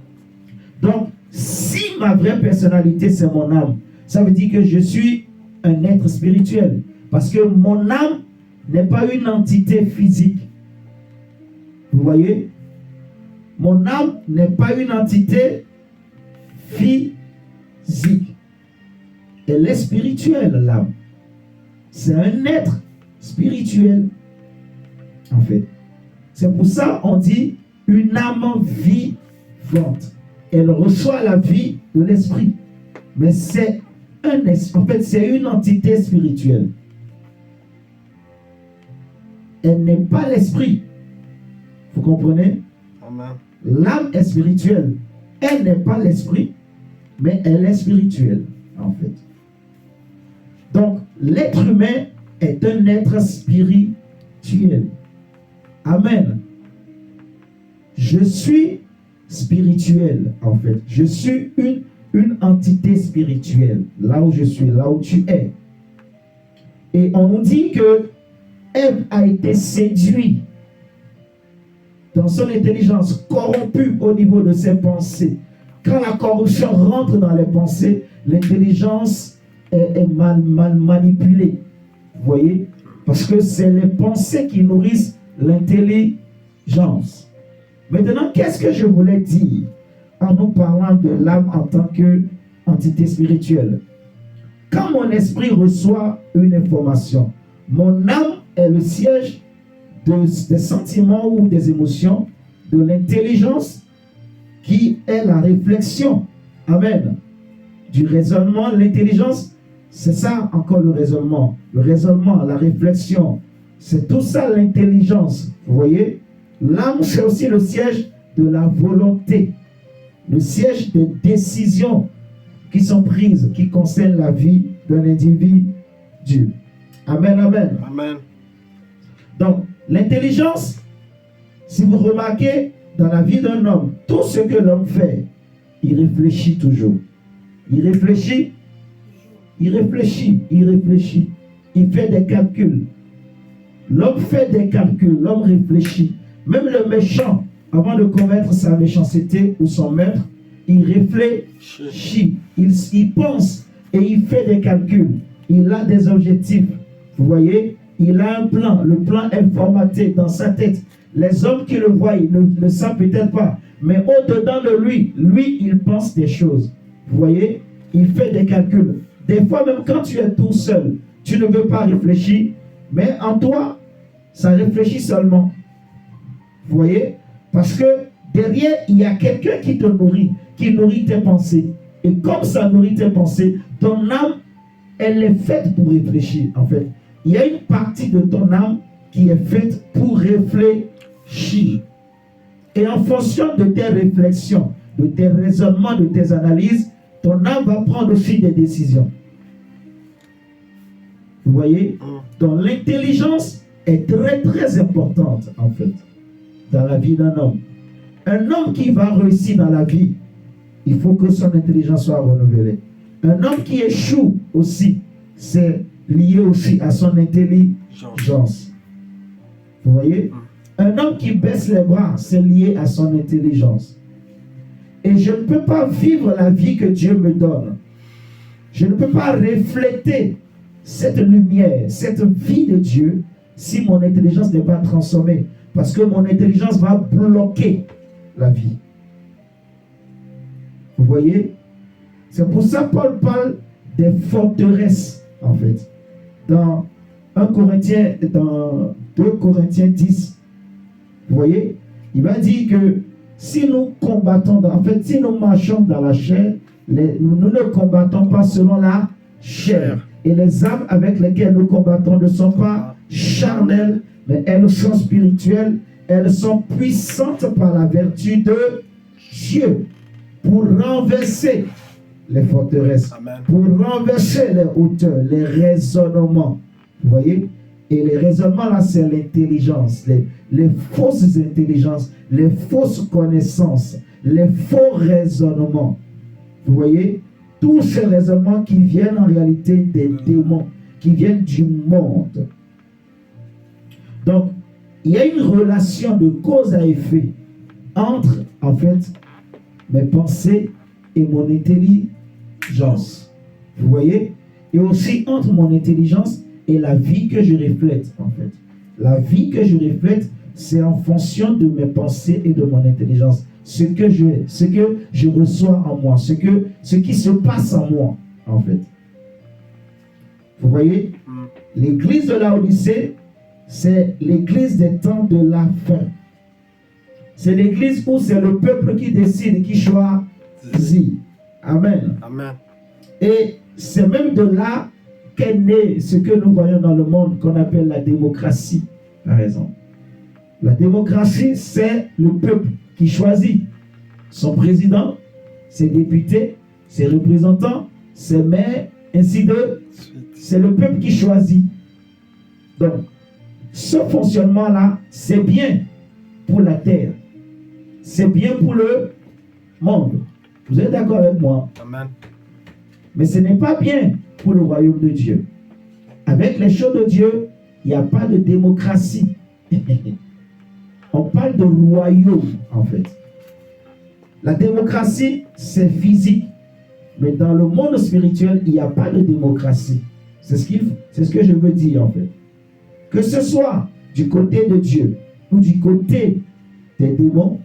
Donc, si ma vraie personnalité, c'est mon âme, ça veut dire que je suis un être spirituel. Parce que mon âme n'est pas une entité physique. Vous voyez? Mon âme n'est pas une entité physique. Elle est spirituelle, l'âme. C'est un être spirituel, en fait. C'est pour ça qu'on dit une âme vivante. Elle reçoit la vie de l'esprit. Mais c'est un esprit. En fait, c'est une entité spirituelle. Elle n'est pas l'esprit. Vous comprenez? Amen. L'âme est spirituelle. Elle n'est pas l'esprit, mais elle est spirituelle, en fait. Donc, l'être humain est un être spirituel. Amen. Je suis spirituel, en fait. Je suis une entité spirituelle. Là où je suis, là où tu es. Et on nous dit que Ève a été séduite dans son intelligence, corrompue au niveau de ses pensées. Quand la corruption rentre dans les pensées, l'intelligence est mal manipulée. Vous voyez? Parce que c'est les pensées qui nourrissent l'intelligence. Maintenant, qu'est-ce que je voulais dire en nous parlant de l'âme en tant qu'entité spirituelle? Quand mon esprit reçoit une information, mon âme est le siège des sentiments ou des émotions, de l'intelligence qui est la réflexion. Amen. Du raisonnement, l'intelligence, c'est ça encore le raisonnement. Le raisonnement, la réflexion, c'est tout ça l'intelligence. Vous voyez? L'âme, c'est aussi le siège de la volonté. Le siège des décisions qui sont prises, qui concernent la vie d'un individu. Amen, amen. Amen. Donc, l'intelligence, si vous remarquez, dans la vie d'un homme, tout ce que l'homme fait, il réfléchit toujours. Il réfléchit, il réfléchit, il réfléchit. Il fait des calculs. L'homme fait des calculs, l'homme réfléchit. Même le méchant, avant de commettre sa méchanceté ou son meurtre, il réfléchit, il pense et il fait des calculs. Il a des objectifs. Vous voyez, il a un plan. Le plan est formaté dans sa tête. Les hommes qui le voient, ils ne le savent peut-être pas. Mais au-dedans de lui, il pense des choses. Vous voyez, il fait des calculs. Des fois, même quand tu es tout seul, tu ne veux pas réfléchir, mais en toi, ça réfléchit seulement. Vous voyez? Parce que derrière, il y a quelqu'un qui te nourrit, qui nourrit tes pensées. Et comme ça nourrit tes pensées, ton âme, elle est faite pour réfléchir, en fait. Il y a une partie de ton âme qui est faite pour réfléchir. Et en fonction de tes réflexions, de tes raisonnements, de tes analyses, ton âme va prendre aussi des décisions. Vous voyez? Donc l'intelligence est très très importante, en fait, dans la vie d'un homme. Un homme qui va réussir dans la vie, il faut que son intelligence soit renouvelée. Un homme qui échoue aussi, c'est lié aussi à son intelligence. Vous voyez? Un homme qui baisse les bras, c'est lié à son intelligence. Et je ne peux pas vivre la vie que Dieu me donne. Je ne peux pas refléter cette lumière, cette vie de Dieu, si mon intelligence n'est pas transformée. Parce que mon intelligence va bloquer la vie. Vous voyez? C'est pour ça que Paul parle des forteresses, en fait. Dans 2 Corinthiens 10, vous voyez? Il va dire que si nous combattons, si nous marchons dans la chair, nous ne combattons pas selon la chair. Et les armes avec lesquelles nous combattons ne sont pas charnelles, mais elles sont spirituelles. Elles sont puissantes par la vertu de Dieu pour renverser les forteresses, Amen. Pour renverser les hauteurs, les raisonnements. Vous voyez? Et les raisonnements là, c'est l'intelligence, les fausses intelligences, les fausses connaissances, les faux raisonnements. Vous voyez? Tous ces raisonnements qui viennent en réalité des démons, qui viennent du monde. Donc, il y a une relation de cause à effet entre, en fait, mes pensées et mon intelligence. Vous voyez? Et aussi entre mon intelligence et la vie que je reflète, en fait. La vie que je reflète, c'est en fonction de mes pensées et de mon intelligence. Ce que je reçois en moi, ce qui se passe en moi, en fait. Vous voyez? L'église de Laodicée, c'est l'église des temps de la fin. C'est l'église où c'est le peuple qui décide, qui choisit. Amen. Amen. Et c'est même de là qu'est né ce que nous voyons dans le monde qu'on appelle la démocratie, par exemple. La démocratie, c'est le peuple qui choisit son président, ses députés, ses représentants, ses maires, ainsi de suite. C'est le peuple qui choisit. Donc, ce fonctionnement-là, c'est bien pour la terre. C'est bien pour le monde. Vous êtes d'accord avec moi? Amen. Mais ce n'est pas bien pour le royaume de Dieu. Avec les choses de Dieu, il n'y a pas de démocratie. On parle de royaume, en fait. La démocratie, c'est physique. Mais dans le monde spirituel, il n'y a pas de démocratie. C'est ce que je veux dire, en fait. Que ce soit du côté de Dieu ou du côté des démons,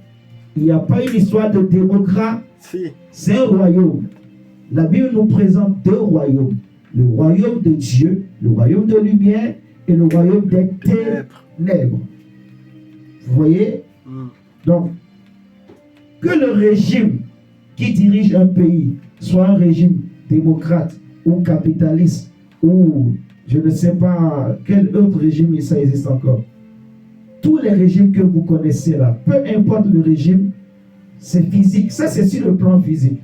il n'y a pas une histoire de démocratie. C'est un royaume. La Bible nous présente 2 royaumes. Le royaume de Dieu, le royaume de lumière et le royaume des ténèbres. Vous voyez? Donc, que le régime qui dirige un pays soit un régime démocrate ou capitaliste ou je ne sais pas quel autre régime ça existe encore. Tous les régimes que vous connaissez là, peu importe le régime, c'est physique. Ça, c'est sur le plan physique.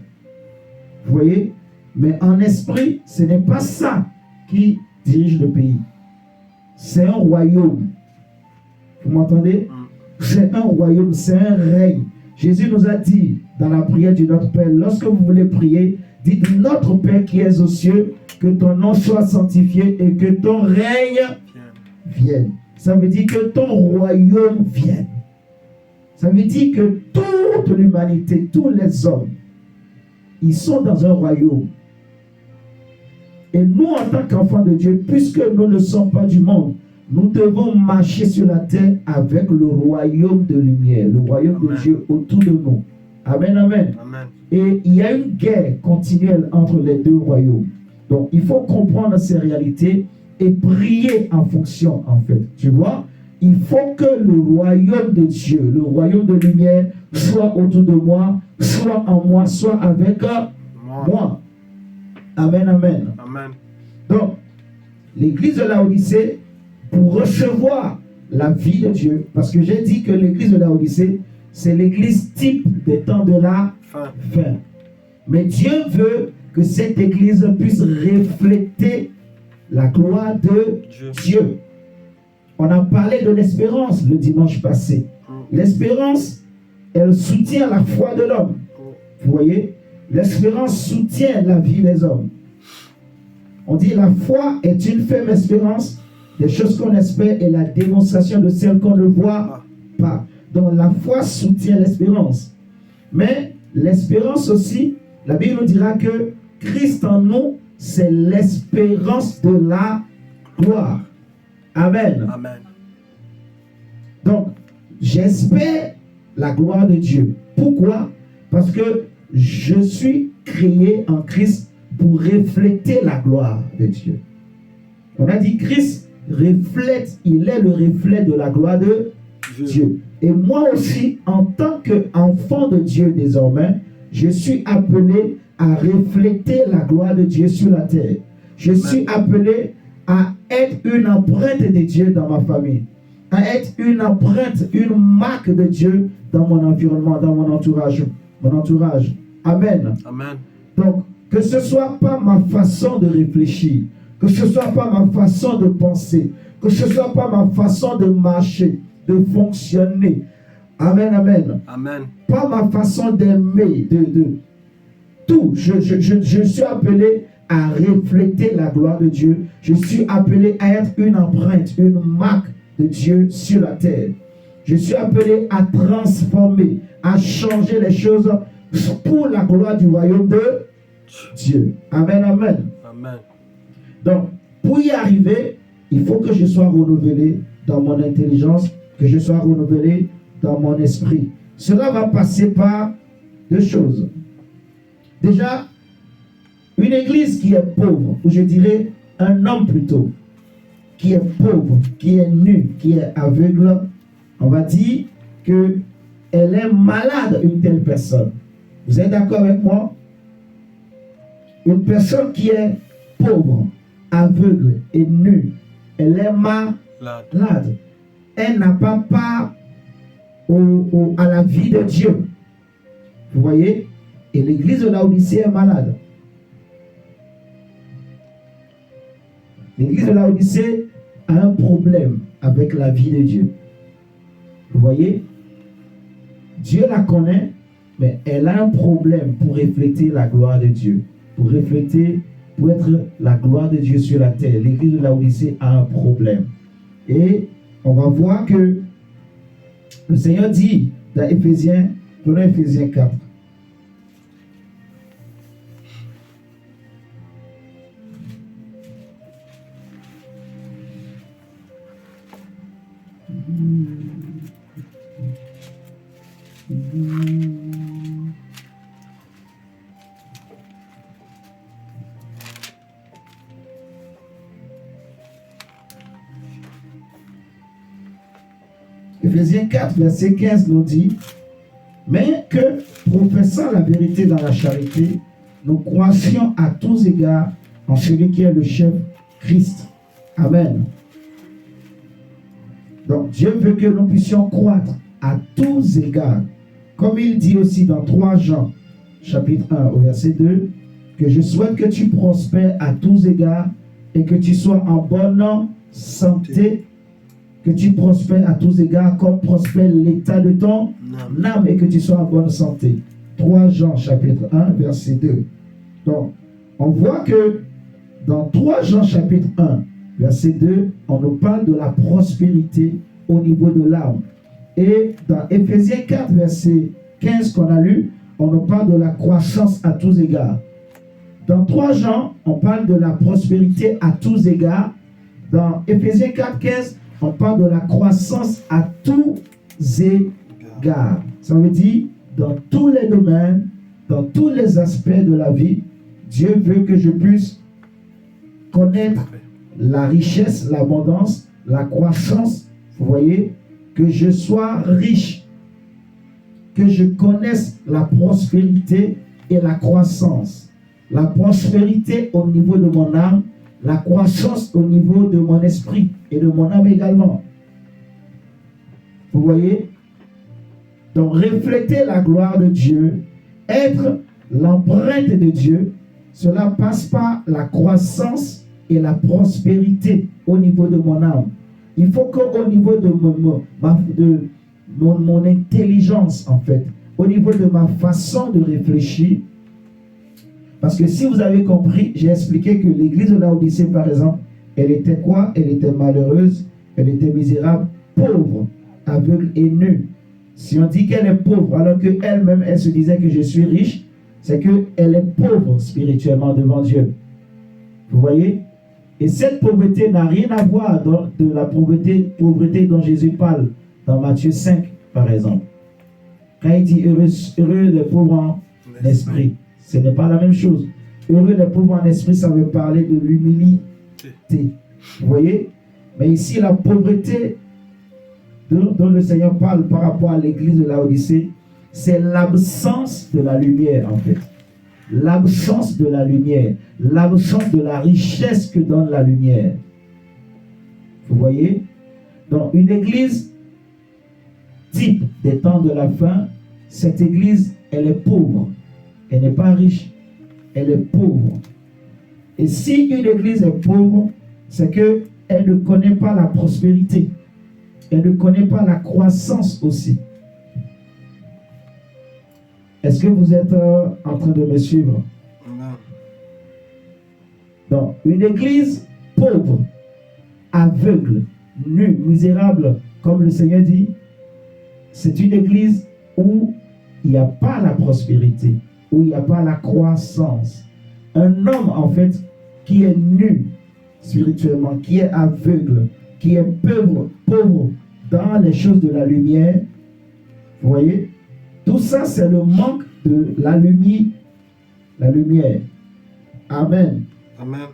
Vous voyez? Mais en esprit, ce n'est pas ça qui dirige le pays. C'est un royaume. Vous m'entendez? c'est un royaume, c'est un règne. Jésus nous a dit dans la prière du Notre Père, lorsque vous voulez prier, dites Notre Père qui es aux cieux, que ton nom soit sanctifié et que ton règne vienne. Ça veut dire que ton royaume vienne. Ça veut dire que toute l'humanité, tous les hommes, ils sont dans un royaume. Et nous, en tant qu'enfants de Dieu, puisque nous ne sommes pas du monde, nous devons marcher sur la terre avec le royaume de lumière, le royaume Amen. de Dieu autour de nous. Amen, amen. Amen. Et il y a une guerre continuelle entre les deux royaumes. Donc, il faut comprendre ces réalités et prier en fonction, en fait. Tu vois, il faut que le royaume de Dieu, le royaume de lumière, soit autour de moi, soit en moi, soit avec moi. Amen, amen. Amen. Donc, l'église de Laodicée, pour recevoir la vie de Dieu, parce que j'ai dit que l'église de Laodicée, c'est l'église type des temps de la Fin. fin. Mais Dieu veut que cette église puisse refléter la gloire de Dieu. On a parlé de l'espérance le dimanche passé. L'espérance, elle soutient la foi de l'homme. Vous voyez? L'espérance soutient la vie des hommes. On dit la foi est une ferme espérance des choses qu'on espère et la démonstration de celles qu'on ne voit pas. Donc la foi soutient l'espérance. Mais l'espérance aussi, la Bible nous dira que Christ en nous, c'est l'espérance de la gloire. Amen. Amen. Donc, j'espère la gloire de Dieu. Pourquoi? Parce que je suis créé en Christ pour refléter la gloire de Dieu. On a dit Christ reflète, il est le reflet de la gloire de Dieu. Et moi aussi, en tant qu'enfant de Dieu désormais, je suis appelé à refléter la gloire de Dieu sur la terre. Je suis appelé à être une empreinte de Dieu dans ma famille, à être une empreinte, une marque de Dieu dans mon environnement, dans mon entourage. Amen. Amen. Donc, que ce ne soit pas ma façon de réfléchir, que ce ne soit pas ma façon de penser, que ce ne soit pas ma façon de marcher, de fonctionner. Amen, amen. Amen. Pas ma façon d'aimer, de tout. Je suis appelé à refléter la gloire de Dieu. Je suis appelé à être une empreinte, une marque de Dieu sur la terre. Je suis appelé à transformer, à changer les choses pour la gloire du royaume de Dieu. Amen, amen. Amen. Donc, pour y arriver, il faut que je sois renouvelé dans mon intelligence, que je sois renouvelé dans mon esprit. Cela va passer par deux choses. Déjà, une église qui est pauvre, ou je dirais un homme plutôt, qui est pauvre, qui est nu, qui est aveugle, on va dire qu'elle est malade, une telle personne. Vous êtes d'accord avec moi? Une personne qui est pauvre, aveugle et nue, elle est malade. Elle n'a pas part à la vie de Dieu. Vous voyez? Et l'église de Laodicée est malade. L'église de Laodicée a un problème avec la vie de Dieu. Vous voyez? Dieu la connaît, mais elle a un problème pour refléter la gloire de Dieu. Pour refléter, pour être la gloire de Dieu sur la terre. L'église de Laodicée a un problème. Et on va voir que le Seigneur dit dans Éphésiens, prenons Éphésiens 4. Éphésiens 4, verset 15 nous dit, mais que, professant la vérité dans la charité, nous croissions à tous égards en celui qui est le chef, Christ. Amen. Donc Dieu veut que nous puissions croître à tous égards. Comme il dit aussi dans 3 Jean, chapitre 1, au verset 2, que je souhaite que tu prospères à tous égards et que tu sois en bonne santé, que tu prospères à tous égards, comme prospère l'état de ton âme et que tu sois en bonne santé. 3 Jean chapitre 1, verset 2. Donc, on voit que dans 3 Jean chapitre 1, verset 2, on nous parle de la prospérité au niveau de l'âme. Et dans Éphésiens 4, verset 15 qu'on a lu, on nous parle de la croissance à tous égards. Dans 3 Jean, on parle de la prospérité à tous égards. Dans Éphésiens 4, 15, on parle de la croissance à tous égards. Ça veut dire, dans tous les domaines, dans tous les aspects de la vie, Dieu veut que je puisse connaître la richesse, l'abondance, la croissance. Vous voyez, que je sois riche, que je connaisse la prospérité et la croissance. La prospérité au niveau de mon âme, la croissance au niveau de mon esprit et de mon âme également. Vous voyez? Donc, refléter la gloire de Dieu, être l'empreinte de Dieu, cela passe par la croissance et la prospérité au niveau de mon âme. Il faut qu'au niveau de mon intelligence, en fait, au niveau de ma façon de réfléchir, parce que si vous avez compris, j'ai expliqué que l'église de Laodicée, par exemple, elle était quoi? Elle était malheureuse, elle était misérable, pauvre, aveugle et nue. Si on dit qu'elle est pauvre, alors qu'elle-même, elle se disait que je suis riche, c'est qu'elle est pauvre spirituellement devant Dieu. Vous voyez? Et cette pauvreté n'a rien à voir de la pauvreté dont Jésus parle dans Matthieu 5, par exemple. Quand il dit heureux les pauvres en esprit, ce n'est pas la même chose. Heureux les pauvres en esprit, ça veut parler de l'humilité. Vous voyez? Mais ici, la pauvreté dont le Seigneur parle par rapport à l'église de Laodicée, c'est l'absence de la lumière, en fait. L'absence de la lumière, l'absence de la richesse que donne la lumière. Vous voyez? Donc, une église type des temps de la fin, cette église, elle est pauvre. Elle n'est pas riche, elle est pauvre. Et si une église est pauvre, c'est qu'elle ne connaît pas la prospérité. Elle ne connaît pas la croissance aussi. Est-ce que vous êtes en train de me suivre? Non. Donc, une église pauvre, aveugle, nue, misérable, comme le Seigneur dit, c'est une église où il n'y a pas la prospérité, où il n'y a pas la croissance. Un homme, en fait, qui est nu spirituellement, qui est aveugle, qui est pauvre dans les choses de la lumière, vous voyez, tout ça, c'est le manque de la lumière. Amen. Amen.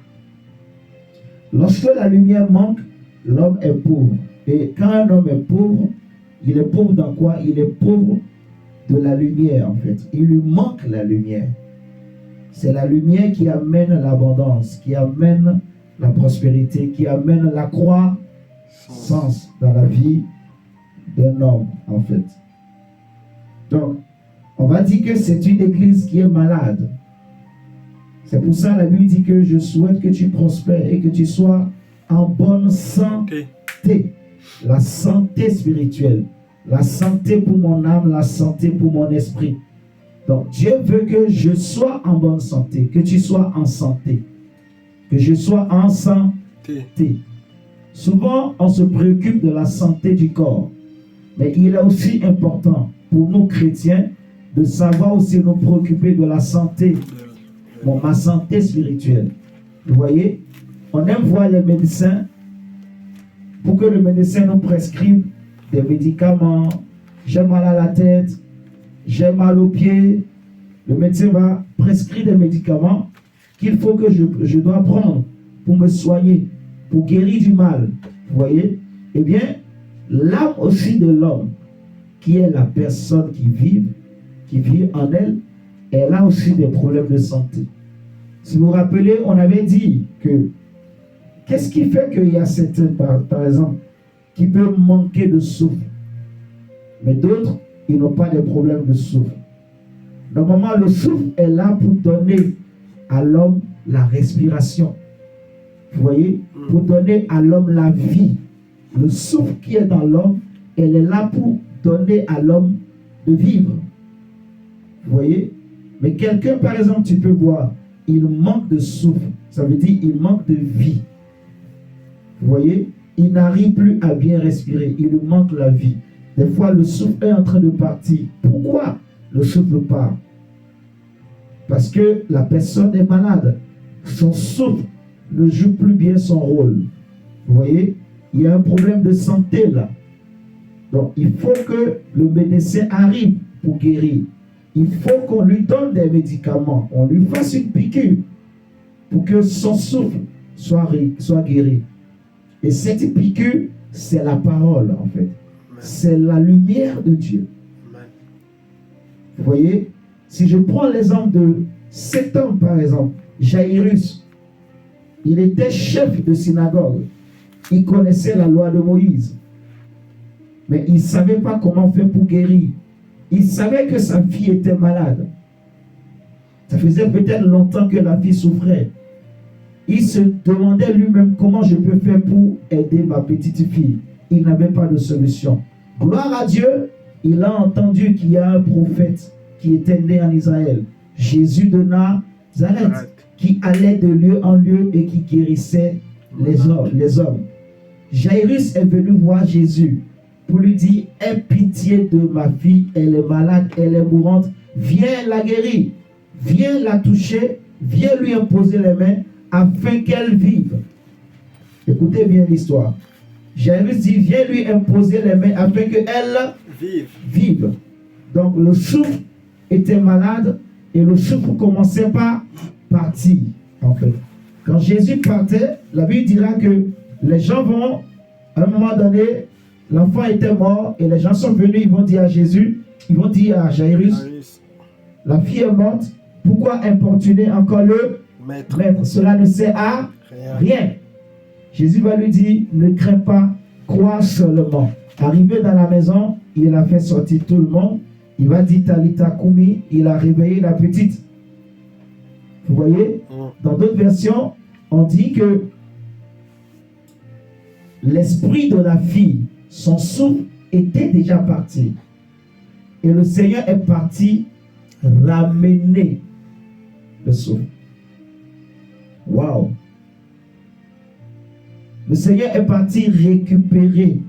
Lorsque la lumière manque, l'homme est pauvre. Et quand un homme est pauvre, il est pauvre dans quoi? Il est pauvre de la lumière, en fait. Il lui manque la lumière. C'est la lumière qui amène l'abondance, qui amène la prospérité, qui amène la croissance dans la vie d'un homme, en fait. Donc, on va dire que c'est une église qui est malade. C'est pour ça la Bible dit que je souhaite que tu prospères et que tu sois en bonne santé. La santé spirituelle, la santé pour mon âme, la santé pour mon esprit. Donc, Dieu veut que je sois en bonne santé, que tu sois en santé, que je sois en santé. Souvent, on se préoccupe de la santé du corps, mais il est aussi important pour nous chrétiens de savoir aussi nous préoccuper de la santé, ma santé spirituelle. Vous voyez, on aime voir les médecins pour que le médecin nous prescrive des médicaments. J'ai mal à la tête, j'ai mal aux pieds. Le médecin va prescrire des médicaments qu'il faut que je dois prendre pour me soigner, pour guérir du mal. Vous voyez? Eh bien, l'âme aussi de l'homme, qui est la personne qui vit en elle, elle a aussi des problèmes de santé. Si vous vous rappelez, on avait dit que qu'est-ce qui fait qu'il y a certains, par exemple, qui peuvent manquer de souffle, mais d'autres, ils n'ont pas de problème de souffle. Normalement, le souffle est là pour donner à l'homme la respiration. Vous voyez? Pour donner à l'homme la vie. Le souffle qui est dans l'homme, elle est là pour donner à l'homme de vivre. Vous voyez? Mais quelqu'un, par exemple, tu peux voir, il manque de souffle. Ça veut dire il manque de vie. Vous voyez? Il n'arrive plus à bien respirer. Il lui manque la vie. Des fois, le souffle est en train de partir. Pourquoi le souffle part? Parce que la personne est malade. Son souffle ne joue plus bien son rôle. Vous voyez? Il y a un problème de santé là. Donc, il faut que le médecin arrive pour guérir. Il faut qu'on lui donne des médicaments. On lui fasse une piqûre pour que son souffle soit guéri. Et cette piqûre, c'est la parole en fait. C'est la lumière de Dieu. Vous voyez? Si je prends l'exemple de cet homme par exemple, Jairus, il était chef de synagogue. Il connaissait la loi de Moïse. Mais il ne savait pas comment faire pour guérir. Il savait que sa fille était malade. Ça faisait peut-être longtemps que la fille souffrait. Il se demandait lui-même comment je peux faire pour aider ma petite fille. Il n'avait pas de solution. Gloire à Dieu, il a entendu qu'il y a un prophète qui était né en Israël, Jésus de Nazareth, qui allait de lieu en lieu et qui guérissait les hommes. Jairus est venu voir Jésus pour lui dire: aie pitié de ma fille, elle est malade, elle est mourante, viens la guérir, viens la toucher, viens lui imposer les mains afin qu'elle vive. Écoutez bien l'histoire. Jairus dit: viens lui imposer les mains afin qu'elle vive. Donc le souffle était malade et le souffle commençait par partir en fait. Quand Jésus partait, la Bible dira que les gens vont, à un moment donné, l'enfant était mort et les gens sont venus, ils vont dire à Jésus, ils vont dire à Jairus, la fille est morte, pourquoi importuner encore le maître? Cela ne sert à rien. Jésus va lui dire, ne crains pas, crois seulement. Arrivé dans la maison, il a fait sortir tout le monde. Il va dire Talita Koumi, il a réveillé la petite. Vous voyez? Dans d'autres versions, on dit que l'esprit de la fille, son souffle était déjà parti. Et le Seigneur est parti ramener le souffle. Waouh! Le Seigneur est parti récupérer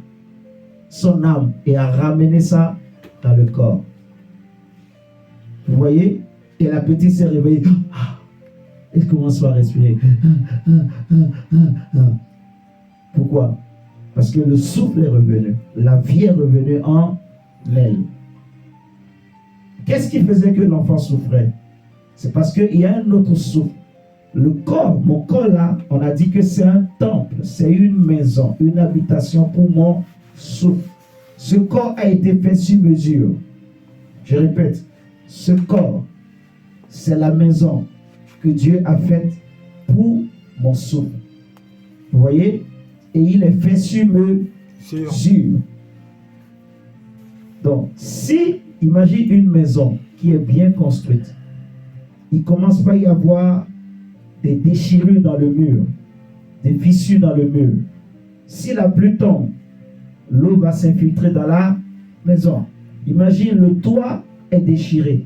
son âme et a ramené ça dans le corps. Vous voyez? Et la petite s'est réveillée. Elle commence à respirer. Pourquoi? Parce que le souffle est revenu. La vie est revenue en elle. Qu'est-ce qui faisait que l'enfant souffrait? C'est parce qu'il y a un autre souffle. Le corps, mon corps là, on a dit que c'est un temple, c'est une maison, une habitation pour mon souffle. Ce corps a été fait sur mesure. Je répète, ce corps, c'est la maison que Dieu a faite pour mon souffle. Vous voyez? Et il est fait sur mesure. Donc, si, imagine une maison qui est bien construite, il commence pas à y avoir des déchirures dans le mur, des fissures dans le mur. Si la pluie tombe, l'eau va s'infiltrer dans la maison. Imagine, le toit est déchiré.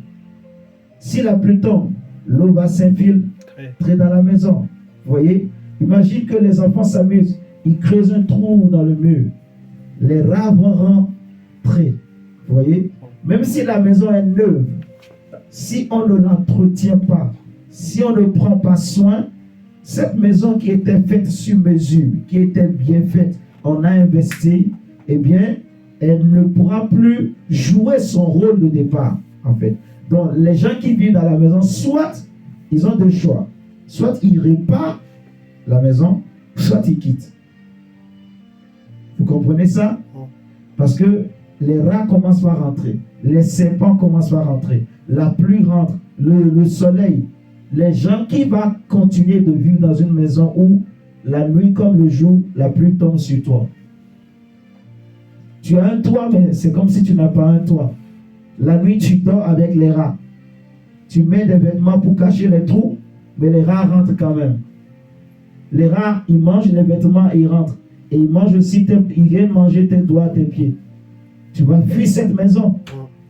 Si la pluie tombe, l'eau va s'infiltrer dans la maison. Vous voyez? Imagine que les enfants s'amusent. Ils creusent un trou dans le mur. Les rats vont rentrer. Vous voyez? Même si la maison est neuve, si on ne l'entretient pas, si on ne prend pas soin, cette maison qui était faite sur mesure, qui était bien faite, on a investi, eh bien, elle ne pourra plus jouer son rôle de départ, en fait. Donc, les gens qui vivent dans la maison, soit ils ont deux choix. Soit ils réparent la maison, soit ils quittent. Vous comprenez ça? Parce que les rats commencent à rentrer, les serpents commencent à rentrer, la pluie rentre, le soleil. Les gens qui vont continuer de vivre dans une maison où la nuit comme le jour, la pluie tombe sur toi. Tu as un toit, mais c'est comme si tu n'as pas un toit. La nuit, tu dors avec les rats. Tu mets des vêtements pour cacher les trous, mais les rats rentrent quand même. Les rats, ils mangent les vêtements et ils rentrent. et ils mangent aussi, ils viennent manger tes doigts, tes pieds. Tu vas fuir cette maison.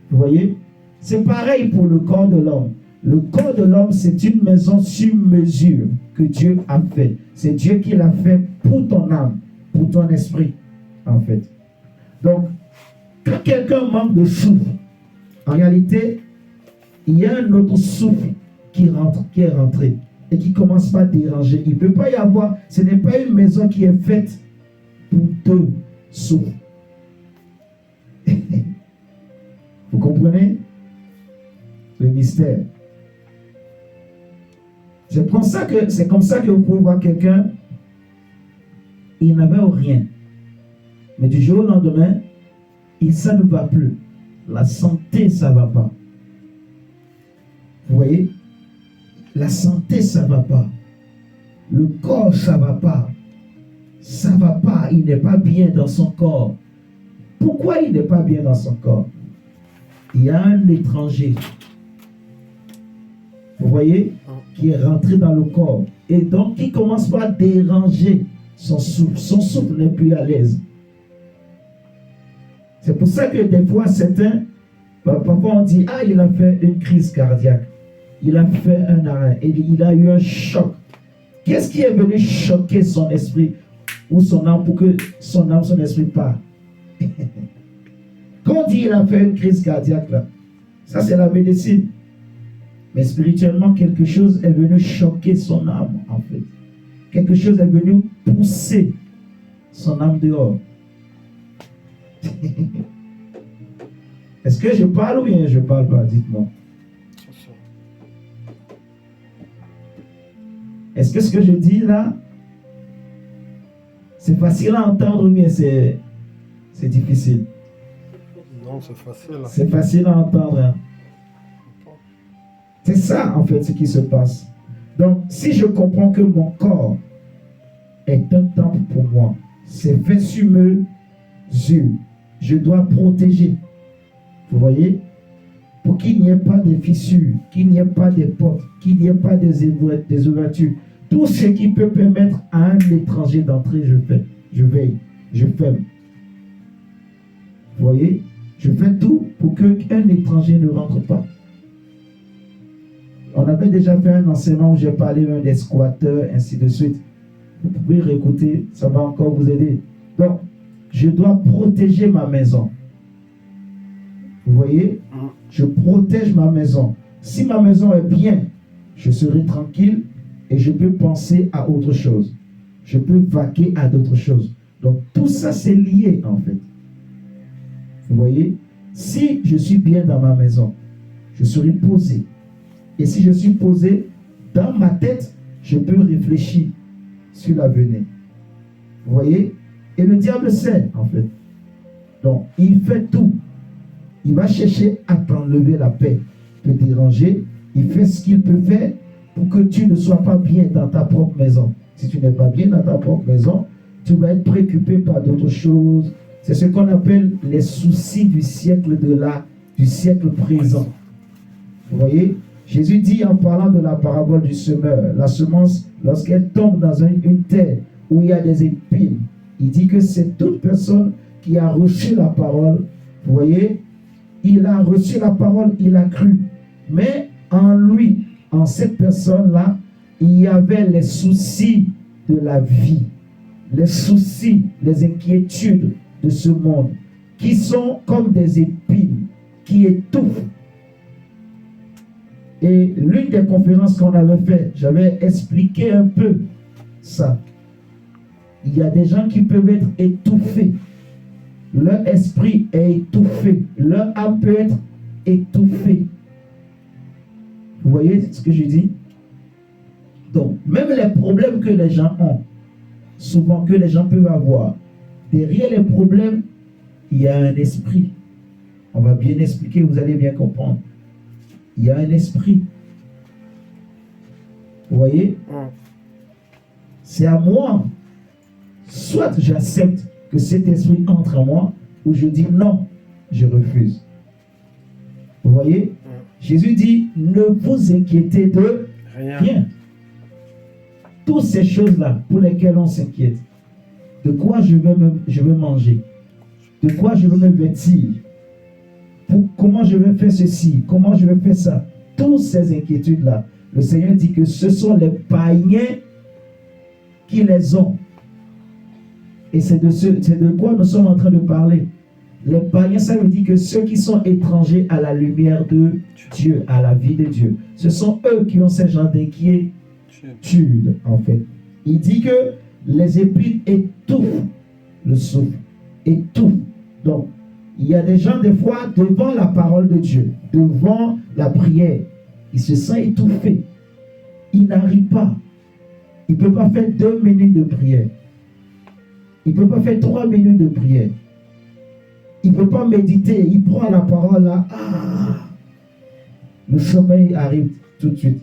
Vous voyez? C'est pareil pour le corps de l'homme. Le corps de l'homme, c'est une maison sur mesure que Dieu a fait. C'est Dieu qui l'a fait pour ton âme, pour ton esprit, en fait. Donc, quand quelqu'un manque de souffle, en réalité, il y a un autre souffle qui est rentré et qui commence pas à déranger. Il ne peut pas y avoir, ce n'est pas une maison qui est faite pour deux souffles. Vous comprenez le mystère? C'est comme ça que vous pouvez voir quelqu'un, il n'avait rien. Mais du jour au lendemain, ça ne va plus. La santé, ça ne va pas. Vous voyez? La santé, ça ne va pas. Le corps, ça ne va pas. Ça ne va pas. Il n'est pas bien dans son corps. Pourquoi il n'est pas bien dans son corps? Il y a un étranger. Vous voyez? Qui est rentré dans le corps. Et donc, qui commence pas à déranger son souffle. Son souffle n'est plus à l'aise. C'est pour ça que des fois, certains, parfois on dit, ah, il a fait une crise cardiaque. Il a fait un arrêt. Et il a eu un choc. Qu'est-ce qui est venu choquer son esprit ou son âme pour que son âme, son esprit part? Quand on dit il a fait une crise cardiaque, là, ça c'est la médecine. Mais spirituellement, quelque chose est venu choquer son âme, en fait. Quelque chose est venu pousser son âme dehors. Est-ce que je parle ou bien je parle pas? Dites-moi. Est-ce que ce que je dis là, c'est facile à entendre ou bien c'est difficile? Non, c'est facile. C'est facile à entendre. Hein? C'est ça, en fait, ce qui se passe. Donc, si je comprends que mon corps est un temple pour moi, c'est fait sur mesure, je dois protéger. Vous voyez? Pour qu'il n'y ait pas de fissures, qu'il n'y ait pas de portes, qu'il n'y ait pas des ouvertures. Tout ce qui peut permettre à un étranger d'entrer, je veille, je ferme. Vous voyez? Je fais tout pour qu'un étranger ne rentre pas. On avait déjà fait un enseignement où j'ai parlé même des squatteurs, ainsi de suite. Vous pouvez réécouter, ça va encore vous aider. Donc, je dois protéger ma maison. Vous voyez? Je protège ma maison. Si ma maison est bien, je serai tranquille et je peux penser à autre chose. Je peux vaquer à d'autres choses. Donc, tout ça, c'est lié, en fait. Vous voyez? Si je suis bien dans ma maison, je serai posé. Et si je suis posé dans ma tête, je peux réfléchir sur l'avenir. Vous voyez? Et le diable sait, en fait. Donc, il fait tout. Il va chercher à t'enlever la paix, te déranger. Il fait ce qu'il peut faire pour que tu ne sois pas bien dans ta propre maison. Si tu n'es pas bien dans ta propre maison, tu vas être préoccupé par d'autres choses. C'est ce qu'on appelle les soucis du siècle du siècle présent. Vous voyez? Jésus dit en parlant de la parabole du semeur, la semence, lorsqu'elle tombe dans une terre où il y a des épines, il dit que c'est toute personne qui a reçu la parole. Vous voyez? Il a reçu la parole, il a cru. Mais en lui, en cette personne-là, il y avait les soucis de la vie, les soucis, les inquiétudes de ce monde, qui sont comme des épines, qui étouffent. Et l'une des conférences qu'on avait faites, j'avais expliqué un peu ça. Il y a des gens qui peuvent être étouffés. Leur esprit est étouffé. Leur âme peut être étouffée. Vous voyez ce que je dis? Donc, même les problèmes que les gens ont, souvent que les gens peuvent avoir, derrière les problèmes, il y a un esprit. On va bien expliquer, vous allez bien comprendre. Il y a un esprit. Vous voyez? C'est à moi. Soit j'accepte que cet esprit entre en moi, ou je dis non, je refuse. Vous voyez? Jésus dit, ne vous inquiétez de rien. Toutes ces choses-là pour lesquelles on s'inquiète, De quoi je vais manger? De quoi je vais me vêtir? Comment je vais faire ceci? Comment je vais faire ça? Toutes ces inquiétudes-là, le Seigneur dit que ce sont les païens qui les ont. Et c'est de quoi nous sommes en train de parler. Les païens, ça veut dire que ceux qui sont étrangers à la lumière de Dieu, à la vie de Dieu, ce sont eux qui ont ce genre d'inquiétude, en fait. Il dit que les épines étouffent le souffle, étouffent. Donc, il y a des gens, des fois, devant la parole de Dieu, devant la prière, ils se sentent étouffés. Ils n'arrivent pas. Il ne peut pas faire 2 minutes de prière. Il ne peut pas faire 3 minutes de prière. Il ne peut pas méditer. Il prend la parole là. Le sommeil arrive tout de suite.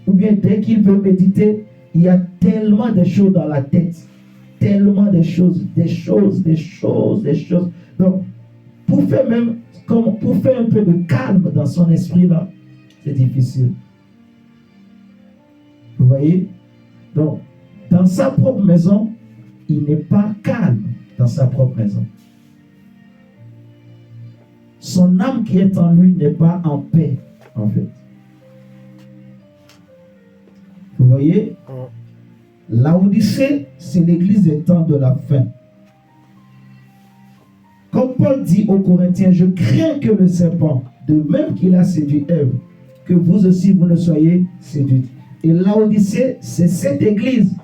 Ou bien dès qu'il veut méditer, il y a tellement de choses dans la tête. Tellement de choses, des choses. Donc, pour faire un peu de calme dans son esprit là, c'est difficile. Vous voyez? Donc, dans sa propre maison, il n'est pas calme dans sa propre maison. Son âme qui est en lui n'est pas en paix, en fait. Vous voyez? Laodicée, c'est l'église des temps de la fin. Comme Paul dit aux Corinthiens, je crains que le serpent, de même qu'il a séduit Ève, que vous aussi vous ne soyez séduits. Et Laodicée, c'est cette église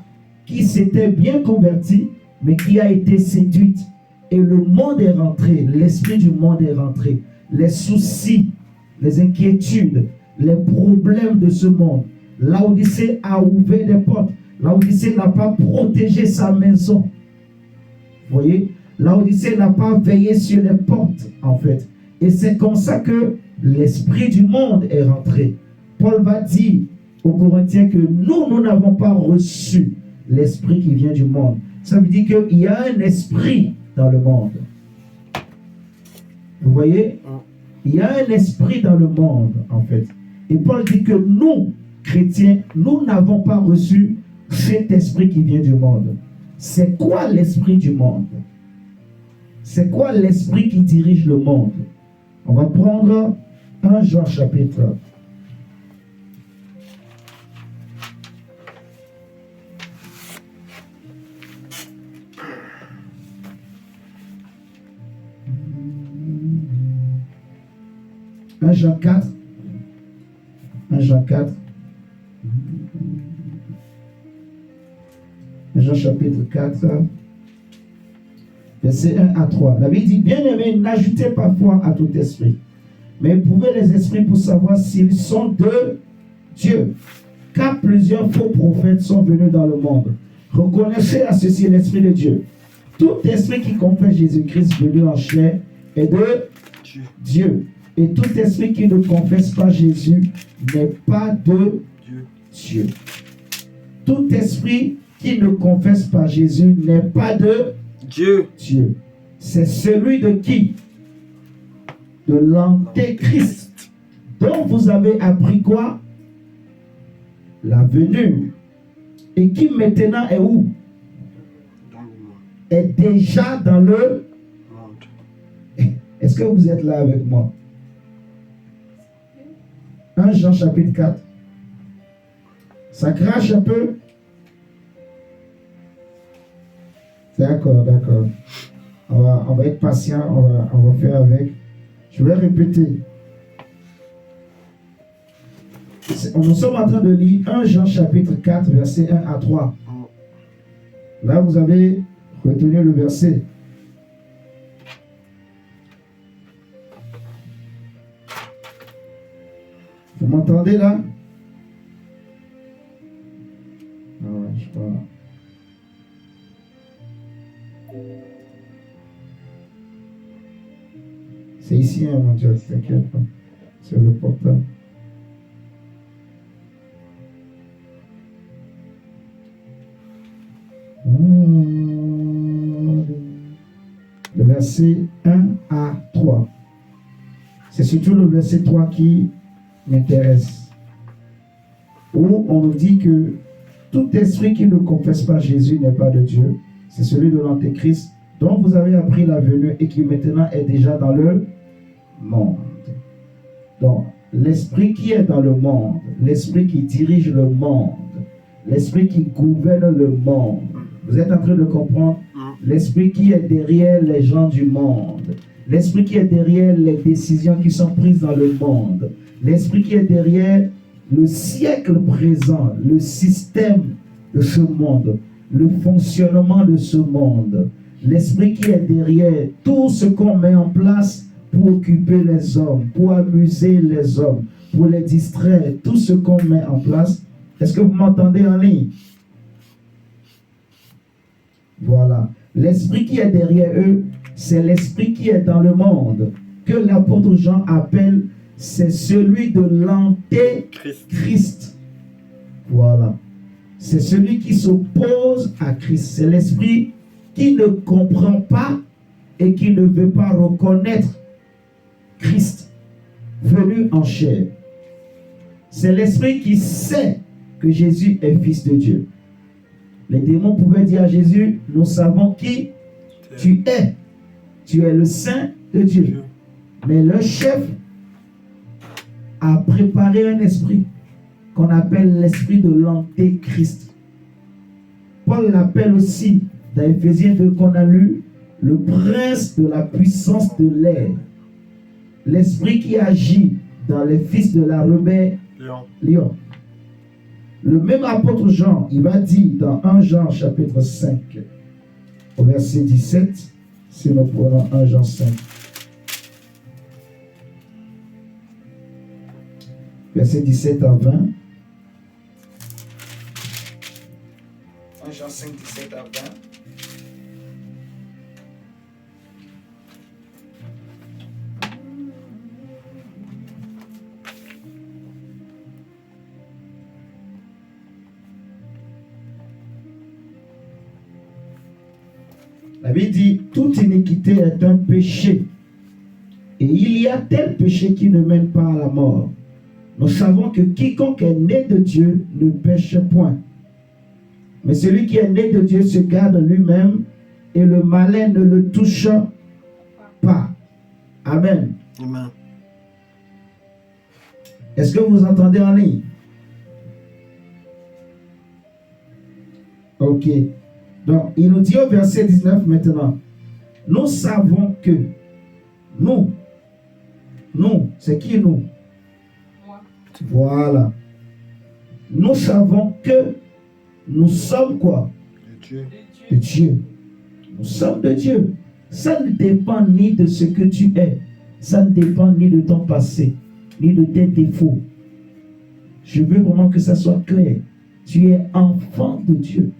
qui s'était bien convertie, mais qui a été séduite. Et le monde est rentré, l'esprit du monde est rentré. Les soucis, les inquiétudes, les problèmes de ce monde. Laodicée a ouvert des portes. Laodicée n'a pas protégé sa maison. Vous voyez? Laodicée n'a pas veillé sur les portes, en fait. Et c'est comme ça que l'esprit du monde est rentré. Paul va dire aux Corinthiens que nous n'avons pas reçu l'esprit qui vient du monde. Ça veut dire qu'il y a un esprit dans le monde. Vous voyez? Il y a un esprit dans le monde, en fait. Et Paul dit que nous, chrétiens, nous n'avons pas reçu cet esprit qui vient du monde. C'est quoi l'esprit du monde? C'est quoi l'esprit qui dirige le monde? On va prendre 1 Jean chapitre 1 Jean 4. 1 Jean 4. 1 Jean chapitre 4. Verset 1 à 3. La Bible dit, bien-aimés, n'ajoutez pas foi à tout esprit, mais éprouvez les esprits pour savoir s'ils sont de Dieu. Car plusieurs faux prophètes sont venus dans le monde. Reconnaissez à ceci l'esprit de Dieu. Tout esprit qui confesse Jésus-Christ venu en chair est de Dieu. Et tout esprit qui ne confesse pas Jésus n'est pas de Dieu. Tout esprit qui ne confesse pas Jésus n'est pas de Dieu. C'est celui de qui? De l'antéchrist. Donc vous avez appris quoi? La venue. Et qui maintenant est où? Est déjà dans le monde. Est-ce que vous êtes là avec moi? 1 Jean chapitre 4. Ça crache un peu? D'accord. On va être patient, on va faire avec. Je vais répéter. Nous sommes en train de lire 1 Jean chapitre 4, verset 1 à 3. Là, vous avez retenu le verset. Vous m'entendez là? Je crois. C'est ici, hein, mon Dieu, t'inquiète pas. C'est le portable. Le verset 1 à 3. C'est surtout le verset 3 qui m'intéresse. Où on nous dit que tout esprit qui ne confesse pas Jésus n'est pas de Dieu. c'est celui de l'Antéchrist, dont vous avez appris la venue et qui maintenant est déjà dans le monde. Donc, l'esprit qui est dans le monde, l'esprit qui dirige le monde, l'esprit qui gouverne le monde, vous êtes en train de comprendre? L'esprit qui est derrière les gens du monde, l'esprit qui est derrière les décisions qui sont prises dans le monde, l'esprit qui est derrière le siècle présent, le système de ce monde, le fonctionnement de ce monde, l'esprit qui est derrière tout ce qu'on met en place pour occuper les hommes, pour amuser les hommes, pour les distraire, tout ce qu'on met en place. Est-ce que vous m'entendez en ligne? Voilà. L'esprit qui est derrière eux, c'est l'esprit qui est dans le monde, que l'apôtre Jean appelle, c'est celui de l'antéchrist. Voilà. C'est celui qui s'oppose à Christ. C'est l'esprit qui ne comprend pas et qui ne veut pas reconnaître Christ venu en chair. C'est l'esprit qui sait que Jésus est fils de Dieu. Les démons pouvaient dire à Jésus, nous savons qui tu es. Tu es le Saint de Dieu. Mais le chef a préparé un esprit qu'on appelle l'esprit de l'antéchrist. Paul l'appelle aussi, dans Éphésiens 2 qu'on a lu, le prince de la puissance de l'air. L'esprit qui agit dans les fils de la rebelle Lion. Le même apôtre Jean, il va dire dans 1 Jean chapitre 5, au verset 17, si nous prenons 1 Jean 5, verset 17 à 20. 1 Jean 5, 17 à 20. La Bible dit, toute iniquité est un péché. Et il y a tel péché qui ne mène pas à la mort. Nous savons que quiconque est né de Dieu ne pêche point. Mais celui qui est né de Dieu se garde lui-même et le malin ne le touche pas. Amen. Amen. Est-ce que vous entendez en ligne? Ok. Donc, il nous dit au verset 19 maintenant, nous savons que nous, c'est qui nous? Moi. Voilà. Nous savons que nous sommes quoi? De Dieu. De Dieu. Nous sommes de Dieu. Ça ne dépend ni de ce que tu es. Ça ne dépend ni de ton passé, ni de tes défauts. Je veux vraiment que ça soit clair. Tu es enfant de Dieu.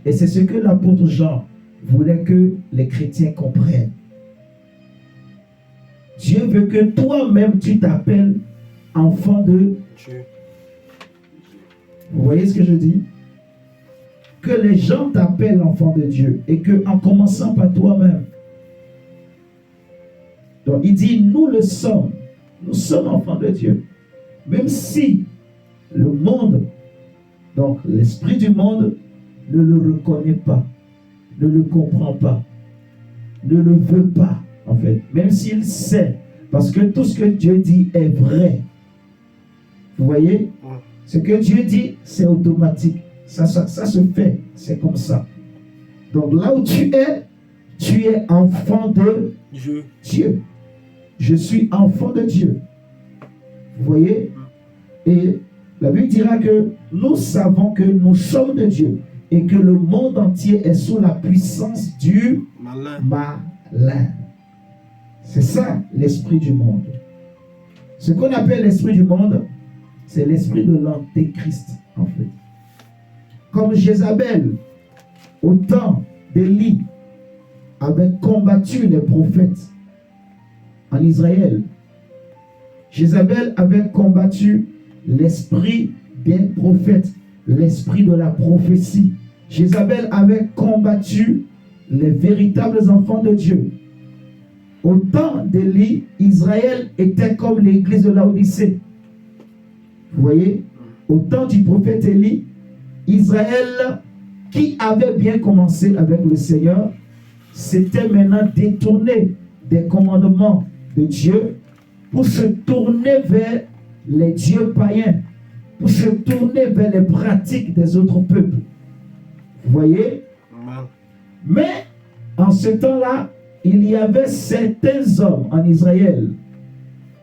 Et c'est ce que l'apôtre Jean voulait que les chrétiens comprennent. Dieu veut que toi-même tu t'appelles enfant de Dieu. Vous voyez ce que je dis? Que les gens t'appellent enfant de Dieu et que en commençant par toi-même. Donc il dit nous le sommes. Nous sommes enfants de Dieu. Même si le monde, donc l'esprit du monde, ne le reconnaît pas, ne le comprend pas, ne le veut pas, en fait. Même s'il sait, parce que tout ce que Dieu dit est vrai. Vous voyez? Ce que Dieu dit, c'est automatique. Ça se fait, c'est comme ça. Donc là où tu es enfant de Dieu. Je suis enfant de Dieu. Vous voyez? Et la Bible dira que nous savons que nous sommes de Dieu. Et que le monde entier est sous la puissance du malin. C'est ça l'esprit du monde. Ce qu'on appelle l'esprit du monde, c'est l'esprit de l'antéchrist, en fait. Comme Jézabel, au temps d'Élie, avait combattu les prophètes en Israël. Jézabel avait combattu l'esprit des prophètes, l'esprit de la prophétie. Jézabel avait combattu les véritables enfants de Dieu. Au temps d'Élie, Israël était comme l'église de Laodicée. Vous voyez? Au temps du prophète Élie, Israël qui avait bien commencé avec le Seigneur, s'était maintenant détourné des commandements de Dieu pour se tourner vers les dieux païens, pour se tourner vers les pratiques des autres peuples. Vous voyez? Mais en ce temps-là, il y avait certains hommes en Israël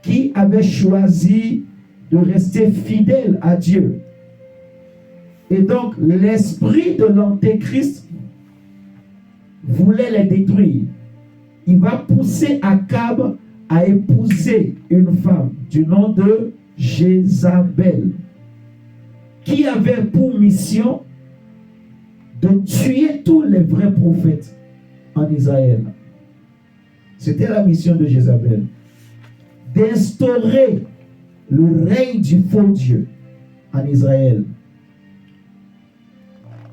qui avaient choisi de rester fidèles à Dieu. Et donc, l'esprit de l'Antéchrist voulait les détruire. Il va pousser Akab à épouser une femme du nom de Jézabel, qui avait pour mission de tuer tous les vrais prophètes en Israël. C'était la mission de Jézabel, d'instaurer le règne du faux Dieu en Israël.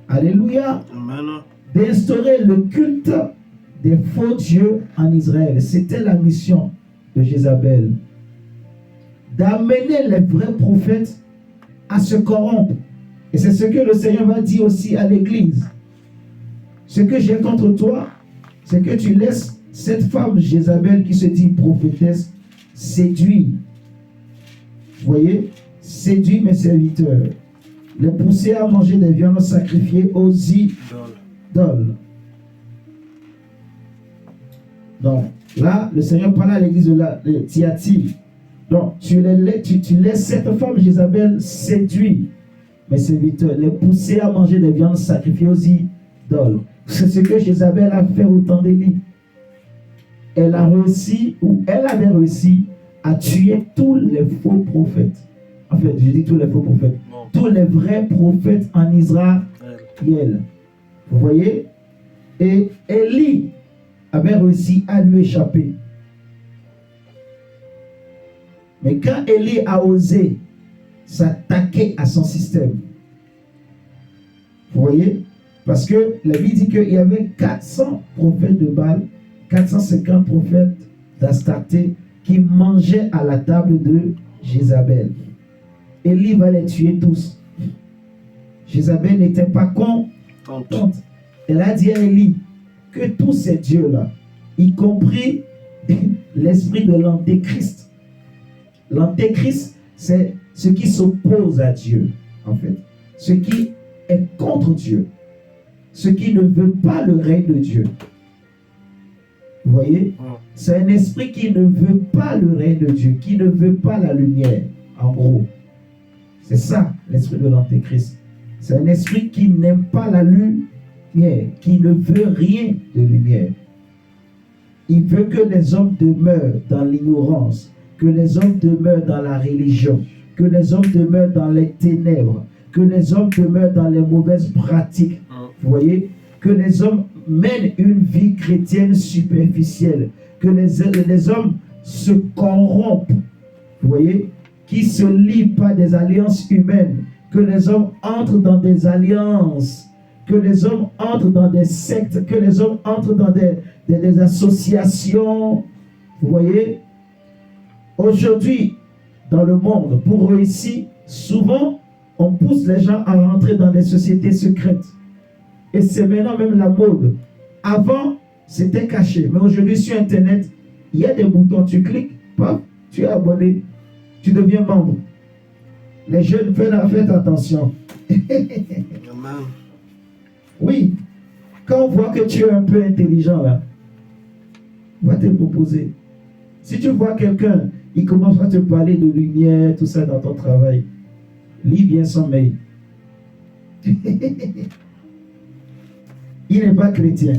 Alléluia. Amen. D'instaurer le culte des faux dieux en Israël. C'était la mission de Jézabel. D'amener les vrais prophètes à se corrompre. Et c'est ce que le Seigneur va dire aussi à l'église. Ce que j'ai contre toi, c'est que tu laisses cette femme Jézabel qui se dit prophétesse séduire. Vous voyez? Séduire mes serviteurs. Les pousser à manger des viandes sacrifiées aux idoles. Donc, là, le Seigneur parle à l'église de Thyatire. Donc, tu laisses cette femme Jézabel séduire mes serviteurs, les pousser à manger des viandes sacrifiées aux idoles. C'est ce que Jézabel a fait au temps d'Élie. Elle a réussi, ou elle avait réussi, à tuer tous les faux prophètes. En fait, je dis tous les faux prophètes. Tous les vrais prophètes en Israël. Vous voyez? Et Élie avait réussi à lui échapper. Mais quand Élie a osé s'attaquer à son système, vous voyez? Parce que la Bible dit qu'il y avait 400 prophètes de Baal, 450 prophètes d'Astarté qui mangeaient à la table de Jézabel. Élie va les tuer tous. Jézabel n'était pas contente. Elle a dit à Élie que tous ces dieux-là, y compris l'esprit de l'Antéchrist. L'Antéchrist, c'est ce qui s'oppose à Dieu, en fait. Ce qui est contre Dieu. Ce qui ne veut pas le règne de Dieu. Vous voyez? C'est un esprit qui ne veut pas le règne de Dieu, qui ne veut pas la lumière, en gros. C'est ça, l'esprit de l'Antéchrist. C'est un esprit qui n'aime pas la lumière, qui ne veut rien de lumière. Il veut que les hommes demeurent dans l'ignorance, que les hommes demeurent dans la religion, que les hommes demeurent dans les ténèbres, que les hommes demeurent dans les mauvaises pratiques. Vous voyez? Que les hommes mènent une vie chrétienne superficielle, que les hommes se corrompent. Vous voyez? Qui se lient par des alliances humaines, que les hommes entrent dans des alliances, que les hommes entrent dans des sectes, que les hommes entrent dans des associations. Vous voyez? Aujourd'hui, dans le monde, pour réussir, souvent, on pousse les gens à rentrer dans des sociétés secrètes. Et c'est maintenant même la mode. Avant, c'était caché. Mais aujourd'hui, sur Internet, il y a des boutons. Tu cliques, paf, tu es abonné. Tu deviens membre. Les jeunes, faites attention. Amen. Oui. Quand on voit que tu es un peu intelligent, là, on va te proposer. Si tu vois quelqu'un, il commence à te parler de lumière, tout ça dans ton travail, lis bien son mail. Il n'est pas chrétien.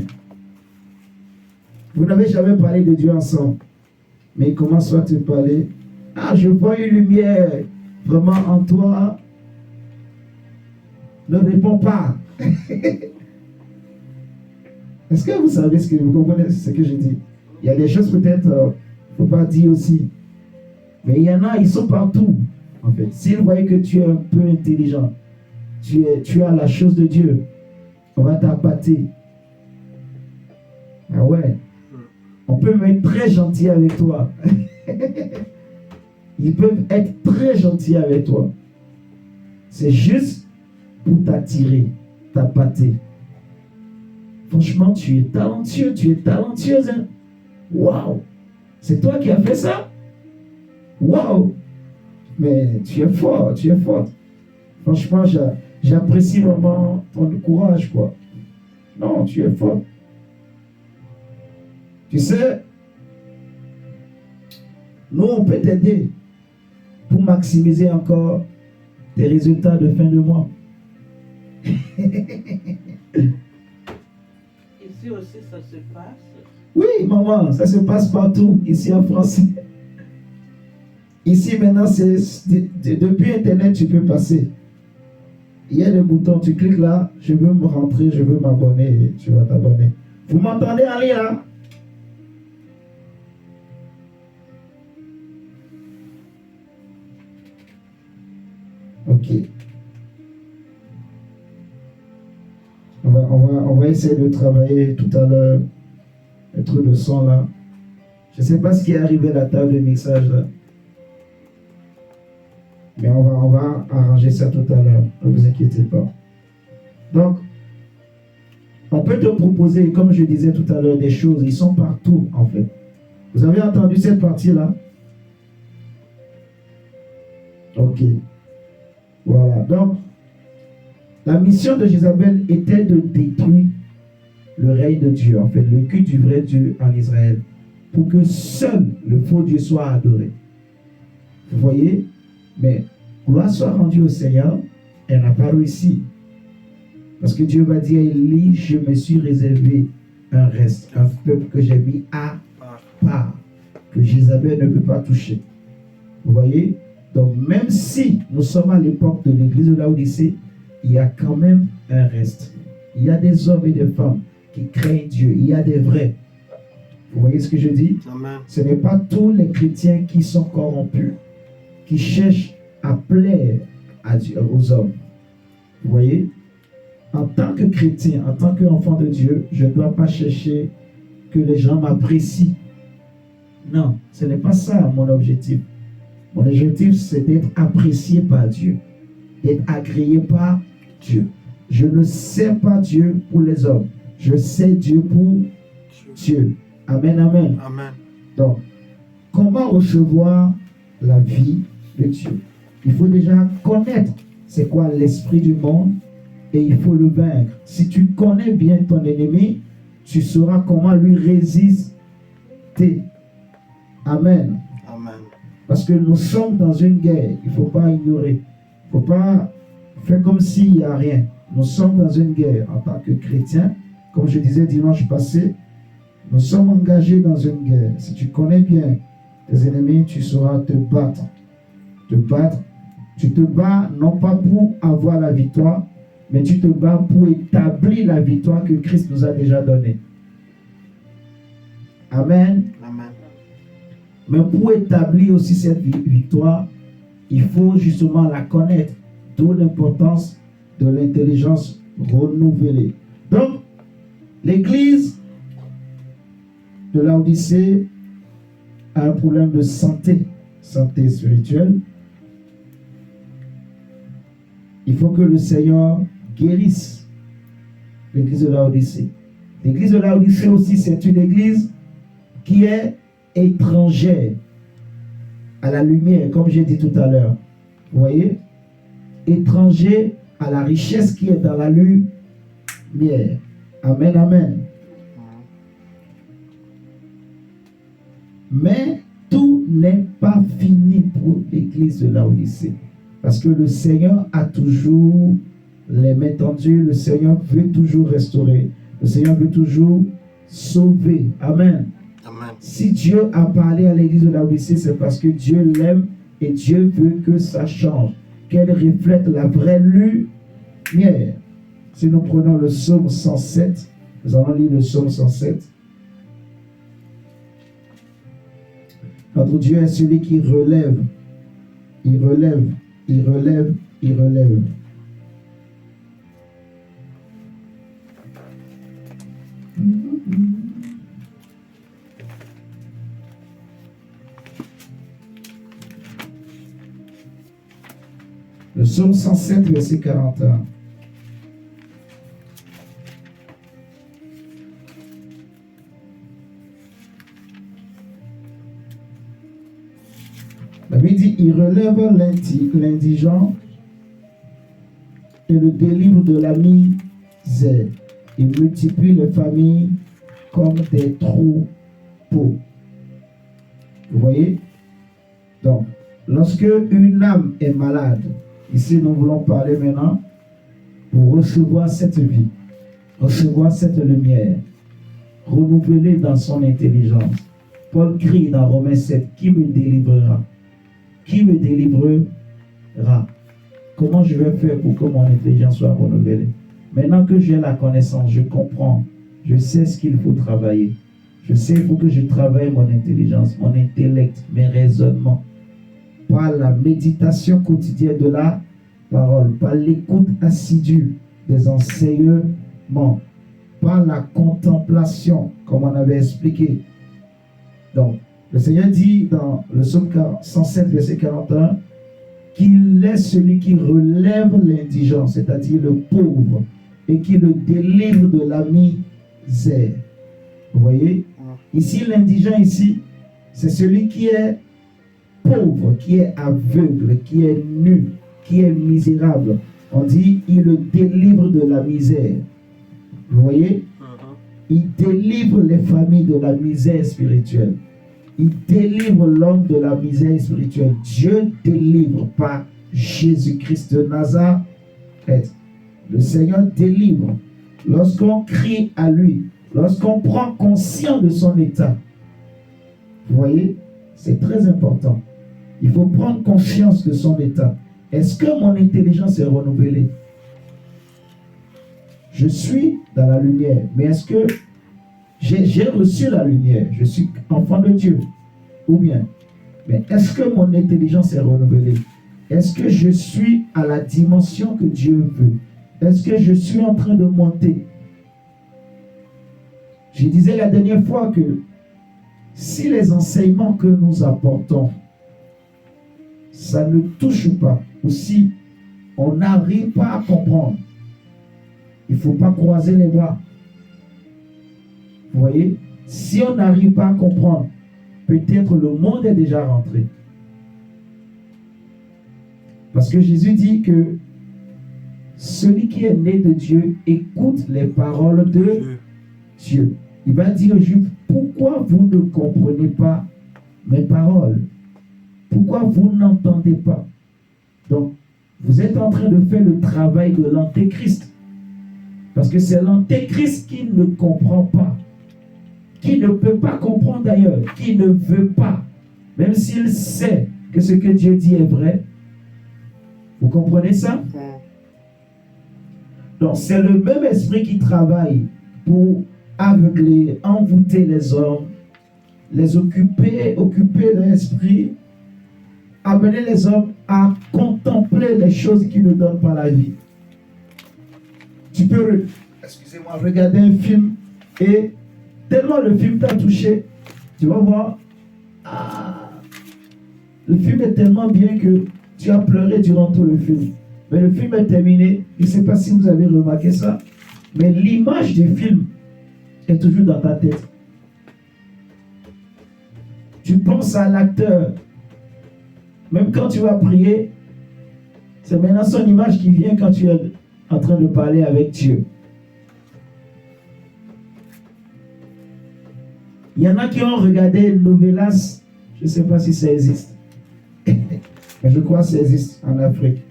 Vous n'avez jamais parlé de Dieu ensemble. Mais il commence à te parler. Ah, je vois une lumière vraiment en toi. Ne réponds pas. Est-ce que vous savez ce que vous comprenez ce que je dis? Il y a des choses peut-être, il ne faut pas dire aussi. Mais il y en a, ils sont partout. En fait, s'ils voient que tu es un peu intelligent, tu as la chose de Dieu, on va t'appâter. Ah ouais. On peut même être très gentil avec toi. Ils peuvent être très gentils avec toi. C'est juste pour t'attirer. t'as pâté. Franchement, tu es talentueuse. Hein? Waouh! C'est toi qui as fait ça? Waouh! Mais tu es fort, tu es forte. Franchement, j'apprécie vraiment ton courage, quoi. Non, tu es fort. Tu sais, nous, on peut t'aider pour maximiser encore tes résultats de fin de mois. Ici aussi, ça se passe. Oui, maman, ça se passe partout, ici en France. Ici, maintenant, depuis Internet, tu peux passer. Il y a des boutons, tu cliques là, je veux me rentrer, je veux m'abonner, tu vas t'abonner. Vous m'entendez, Ali, là? Ok. On va essayer de travailler tout à l'heure le truc de son là. Je ne sais pas ce qui est arrivé à la table de mixage là. Mais on va arranger ça tout à l'heure. Ne vous inquiétez pas. Donc, on peut te proposer, comme je disais tout à l'heure, des choses. Ils sont partout en fait. Vous avez entendu cette partie là? Ok. Voilà. Donc, la mission de Jézabel était de détruire le règne de Dieu, en fait, le culte du vrai Dieu en Israël, pour que seul le faux Dieu soit adoré. Vous voyez? Mais gloire soit rendue au Seigneur, elle n'a pas réussi. Parce que Dieu va dire à Élie, je me suis réservé un reste, un peuple que j'ai mis à part, que Jézabel ne peut pas toucher. Vous voyez? Donc, même si nous sommes à l'époque de l'église de Laodicée, il y a quand même un reste. Il y a des hommes et des femmes qui craignent Dieu. Il y a des vrais. Vous voyez ce que je dis? Amen. Ce n'est pas tous les chrétiens qui sont corrompus, qui cherchent à plaire à Dieu, aux hommes. Vous voyez? En tant que chrétien, en tant qu'enfant de Dieu, je ne dois pas chercher que les gens m'apprécient. Non, ce n'est pas ça mon objectif. Mon objectif, c'est d'être apprécié par Dieu, d'être agréé par Dieu. Je ne sers pas Dieu pour les hommes. Je sers Dieu pour Dieu. Amen, amen. Amen. Donc, comment recevoir la vie de Dieu? Il faut déjà connaître c'est quoi l'esprit du monde et il faut le vaincre. Si tu connais bien ton ennemi, tu sauras comment lui résister. Amen. Amen. Parce que nous sommes dans une guerre. Il ne faut pas ignorer. Il ne faut pas faire comme s'il n'y a rien. Nous sommes dans une guerre en tant que chrétiens. Comme je disais dimanche passé, nous sommes engagés dans une guerre. Si tu connais bien tes ennemis, tu sauras te battre. Te battre. Tu te bats non pas pour avoir la victoire, mais tu te bats pour établir la victoire que Christ nous a déjà donnée. Amen. Amen. Mais pour établir aussi cette victoire, il faut justement la connaître. D'où l'importance de l'intelligence renouvelée. Donc, l'église de Laodicée a un problème de santé spirituelle. Il faut que le Seigneur guérisse l'église de Laodicée. L'église de Laodicée aussi, c'est une église qui est étrangère à la lumière, comme j'ai dit tout à l'heure. Vous voyez? Étranger à la richesse qui est dans la lumière. Amen, amen. Mais tout n'est pas fini pour l'église de Laodicée. Parce que le Seigneur a toujours les mains tendues. Le Seigneur veut toujours restaurer. Le Seigneur veut toujours sauver. Amen. Amen. Si Dieu a parlé à l'église de Laodicée, c'est parce que Dieu l'aime et Dieu veut que ça change. Qu'elle reflète la vraie lumière. Si nous prenons le psaume 107, nous allons lire le psaume 107. Notre Dieu est celui qui relève. Il relève, il relève, il relève. Le psaume 107, verset 41. il relève l'indigent et le délivre de la misère. Il multiplie les familles comme des troupeaux. Vous voyez? Donc, lorsque une âme est malade, ici nous voulons parler maintenant pour recevoir cette vie, recevoir cette lumière, renouveler dans son intelligence. Paul crie dans Romains 7, qui me délivrera? Qui me délivrera? Comment je vais faire pour que mon intelligence soit renouvelée? Maintenant que j'ai la connaissance, je comprends, je sais ce qu'il faut travailler. Je sais qu'il faut que je travaille mon intelligence, mon intellect, mes raisonnements, par la méditation quotidienne de la parole, par l'écoute assidue des enseignements, par la contemplation, comme on avait expliqué. Donc, le Seigneur dit dans le psaume 107, verset 41, qu'il est celui qui relève l'indigent, c'est-à-dire le pauvre, et qui le délivre de la misère. Vous voyez? Ici, l'indigent, ici, c'est celui qui est pauvre, qui est aveugle, qui est nu, qui est misérable. On dit, il le délivre de la misère. Vous voyez? Il délivre les familles de la misère spirituelle. Il délivre l'homme de la misère spirituelle. Dieu délivre par Jésus-Christ de Nazareth. Le Seigneur délivre. Lorsqu'on crie à lui, lorsqu'on prend conscience de son état. Vous voyez? C'est très important. Il faut prendre conscience de son état. Est-ce que mon intelligence est renouvelée? Je suis dans la lumière, mais est-ce que j'ai reçu la lumière? Je suis enfant de Dieu. Ou bien, mais est-ce que mon intelligence est renouvelée? Est-ce que je suis à la dimension que Dieu veut? Est-ce que je suis en train de monter? Je disais la dernière fois que si les enseignements que nous apportons, ça ne touche pas, ou si on n'arrive pas à comprendre, il ne faut pas croiser les bras. Vous voyez? Si on n'arrive pas à comprendre, peut-être le monde est déjà rentré. Parce que Jésus dit que celui qui est né de Dieu écoute les paroles de Dieu. Il va dire aux Juifs, pourquoi vous ne comprenez pas mes paroles? Pourquoi vous n'entendez pas? Donc, vous êtes en train de faire le travail de l'antéchrist. Parce que c'est l'antéchrist qui ne comprend pas, qui ne peut pas comprendre d'ailleurs, qui ne veut pas, même s'il sait que ce que Dieu dit est vrai. Vous comprenez ça? Donc, c'est le même esprit qui travaille pour aveugler, envoûter les hommes, les occuper l'esprit, amener les hommes à contempler les choses qui ne donnent pas la vie. Tu peux, regarder un film et tellement le film t'a touché, tu vas voir, le film est tellement bien que tu as pleuré durant tout le film. Mais le film est terminé, je ne sais pas si vous avez remarqué ça, mais l'image du film est toujours dans ta tête. Tu penses à l'acteur. Même quand tu vas prier, c'est maintenant son image qui vient quand tu es en train de parler avec Dieu. Il y en a qui ont regardé Novelas, je ne sais pas si ça existe. Mais je crois que ça existe en Afrique.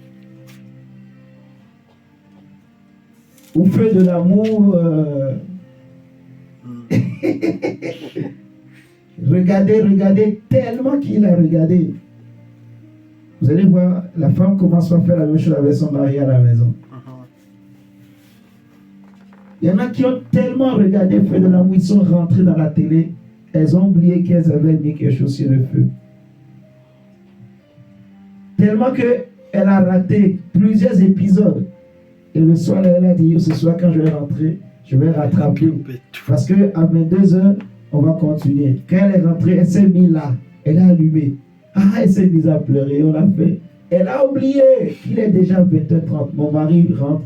Au feu de l'amour, regardez tellement qu'il a regardé. Vous allez voir, la femme commence à faire la même chose avec son mari à la maison. Il y en a qui ont tellement regardé le feu de l'amour, ils sont rentrés dans la télé, elles ont oublié qu'elles avaient mis quelque chose sur le feu. Tellement qu'elle a raté plusieurs épisodes. Et le soir, elle a dit, ce soir quand je vais rentrer, je vais rattraper. Parce qu'à 22h, on va continuer. Quand elle est rentrée, elle s'est mise là. Elle a allumé. Elle s'est mise à pleurer. On l'a fait. Elle a oublié qu'il est déjà 20h30. Mon mari rentre,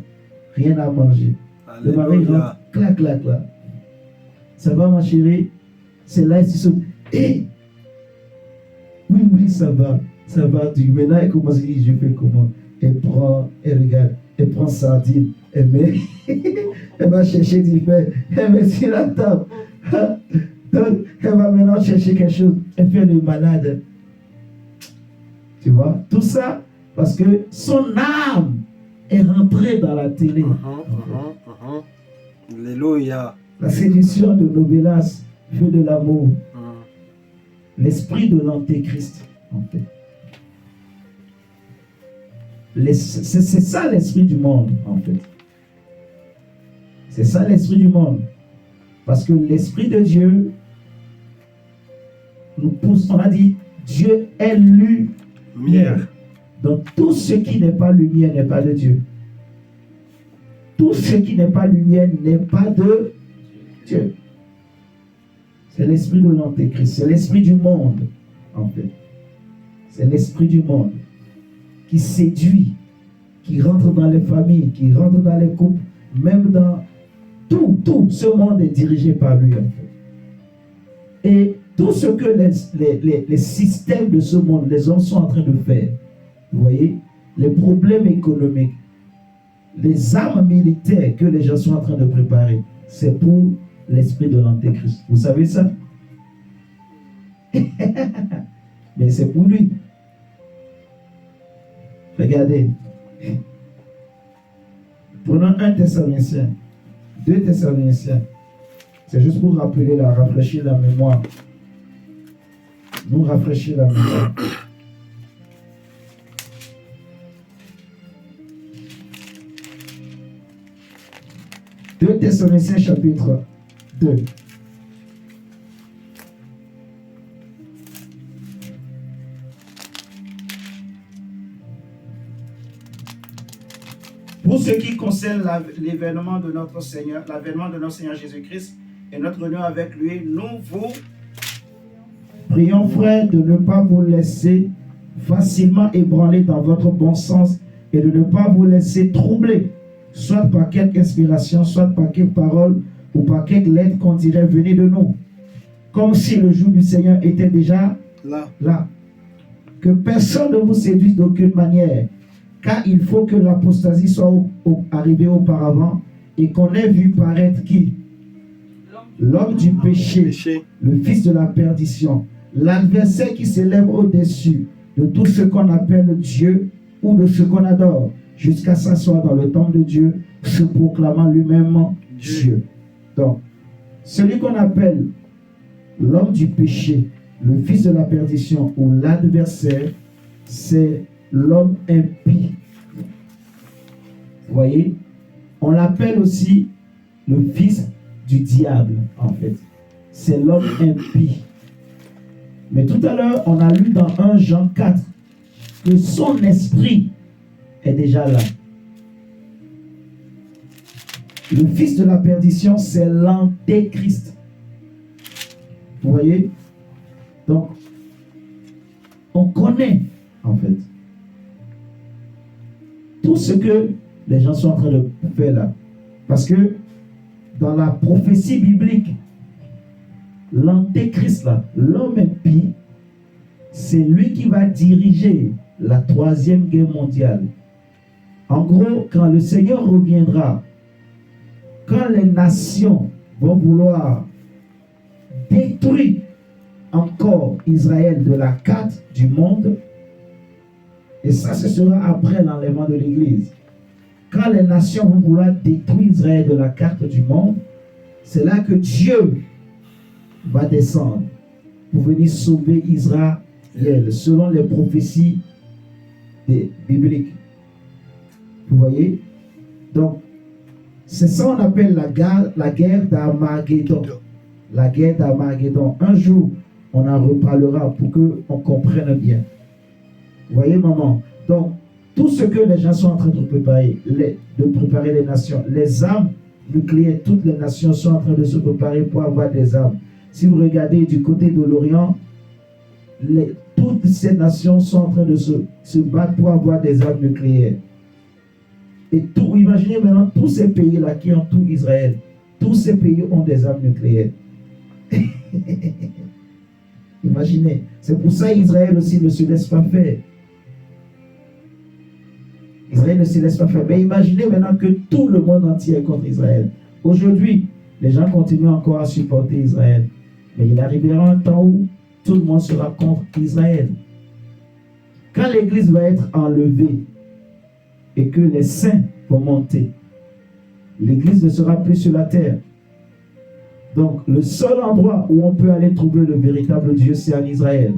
rien à manger. Le mari rentre, clac, clac, clac. Ça va, ma chérie? C'est là, ici. Oui, ça va. Ça va du maintenant, elle commence à dire, je fais comment? Elle prend, elle regarde, elle prend sardine, elle met, elle va chercher du pain, elle met sur la table. Donc, elle va maintenant chercher quelque chose, elle fait le malade. Tu vois, tout ça parce que son âme est rentrée dans la télé. Alléluia. La séduction de Novelas, feu de l'amour. L'esprit de l'antéchrist, en fait. C'est ça l'esprit du monde, en fait. C'est ça l'esprit du monde. Parce que l'esprit de Dieu nous pousse, on a dit, Dieu est lumière. Donc tout ce qui n'est pas lumière n'est pas de Dieu. Tout ce qui n'est pas lumière n'est pas de Dieu. C'est l'esprit de l'antéchrist, c'est l'esprit du monde, en fait. C'est l'esprit du monde qui séduit, qui rentre dans les familles, qui rentre dans les couples, même dans tout ce monde est dirigé par lui, en fait. Et tout ce que les systèmes de ce monde, les hommes sont en train de faire, vous voyez, les problèmes économiques, les armes militaires que les gens sont en train de préparer, c'est pour l'esprit de l'antéchrist. Vous savez ça? Mais c'est pour lui. Regardez. Prenons 1 Thessaloniciens, 2 Thessaloniciens. C'est juste pour rafraîchir la mémoire. Nous rafraîchir la mémoire. « 2 Thessaloniciens chapitre 2. Pour ce qui concerne l'événement de notre Seigneur, l'avènement de notre Seigneur Jésus-Christ et notre union avec lui, nous vous prions, frères, de ne pas vous laisser facilement ébranler dans votre bon sens et de ne pas vous laisser troubler, soit par quelque inspiration, soit par quelque parole ou par quelque lettre qu'on dirait venir de nous, comme si le jour du Seigneur était déjà là. Que personne ne vous séduise d'aucune manière, car il faut que l'apostasie soit arrivée auparavant et qu'on ait vu paraître qui? L'homme du péché, le fils de la perdition, l'adversaire qui s'élève au-dessus de tout ce qu'on appelle Dieu ou de ce qu'on adore, jusqu'à s'asseoir dans le temple de Dieu, se proclamant lui-même Dieu. Donc, celui qu'on appelle l'homme du péché, le fils de la perdition ou l'adversaire, c'est l'homme impie. Vous voyez? On l'appelle aussi le fils du diable, en fait. C'est l'homme impie. Mais tout à l'heure, on a lu dans 1 Jean 4 que son esprit est déjà là. Le fils de la perdition, c'est l'antéchrist. Vous voyez? Donc, on connaît, en fait, tout ce que les gens sont en train de faire là. Parce que dans la prophétie biblique, l'antéchrist là, l'homme impie, c'est lui qui va diriger la 3e guerre mondiale. En gros, quand le Seigneur reviendra, quand les nations vont vouloir détruire encore Israël de la carte du monde, et ça, ce sera après l'enlèvement de l'Église. Quand les nations vont vouloir détruire Israël de la carte du monde, c'est là que Dieu va descendre pour venir sauver Israël selon les prophéties bibliques. Vous voyez? Donc, c'est ça qu'on appelle la guerre d'Armageddon. La guerre d'Armageddon. Un jour, on en reparlera pour qu'on comprenne bien. Vous voyez, maman? Donc, tout ce que les gens sont en train de préparer les nations, les armes nucléaires, toutes les nations sont en train de se préparer pour avoir des armes. Si vous regardez du côté de l'Orient, toutes ces nations sont en train de se battre pour avoir des armes nucléaires. Et tout, imaginez maintenant tous ces pays-là qui entourent Israël. Tous ces pays ont des armes nucléaires. Imaginez. C'est pour ça qu'Israël aussi ne se laisse pas faire. Israël ne se laisse pas faire. Mais imaginez maintenant que tout le monde entier est contre Israël. Aujourd'hui, les gens continuent encore à supporter Israël. Mais il arrivera un temps où tout le monde sera contre Israël. Quand l'Église va être enlevée et que les saints vont monter, l'Église ne sera plus sur la terre. Donc, le seul endroit où on peut aller trouver le véritable Dieu, c'est en Israël.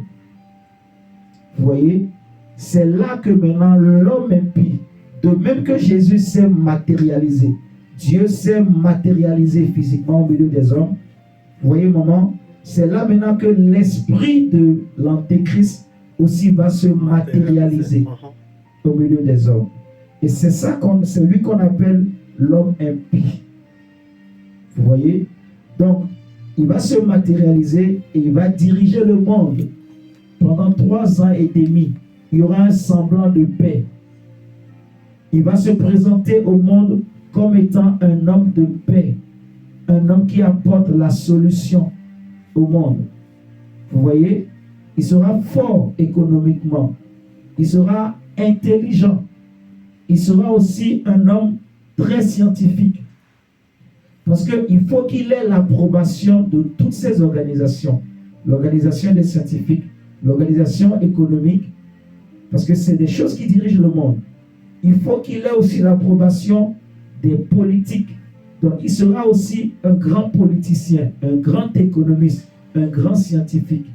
Vous voyez? C'est là que maintenant l'homme impie, de même que Jésus s'est matérialisé, Dieu s'est matérialisé physiquement au milieu des hommes. Vous voyez, maman? C'est là maintenant que l'esprit de l'Antéchrist aussi va se matérialiser au milieu des hommes. Et c'est ça c'est lui qu'on appelle l'homme impie. Vous voyez? Donc, il va se matérialiser et il va diriger le monde pendant 3 ans et demi. Il y aura un semblant de paix. Il va se présenter au monde comme étant un homme de paix, un homme qui apporte la solution au monde. Vous voyez? Il sera fort économiquement. Il sera intelligent. Il sera aussi un homme très scientifique. Parce qu'il faut qu'il ait l'approbation de toutes ces organisations. L'organisation des scientifiques, l'organisation économique, parce que c'est des choses qui dirigent le monde. Il faut qu'il ait aussi l'approbation des politiques. Donc il sera aussi un grand politicien, un grand économiste, un grand scientifique.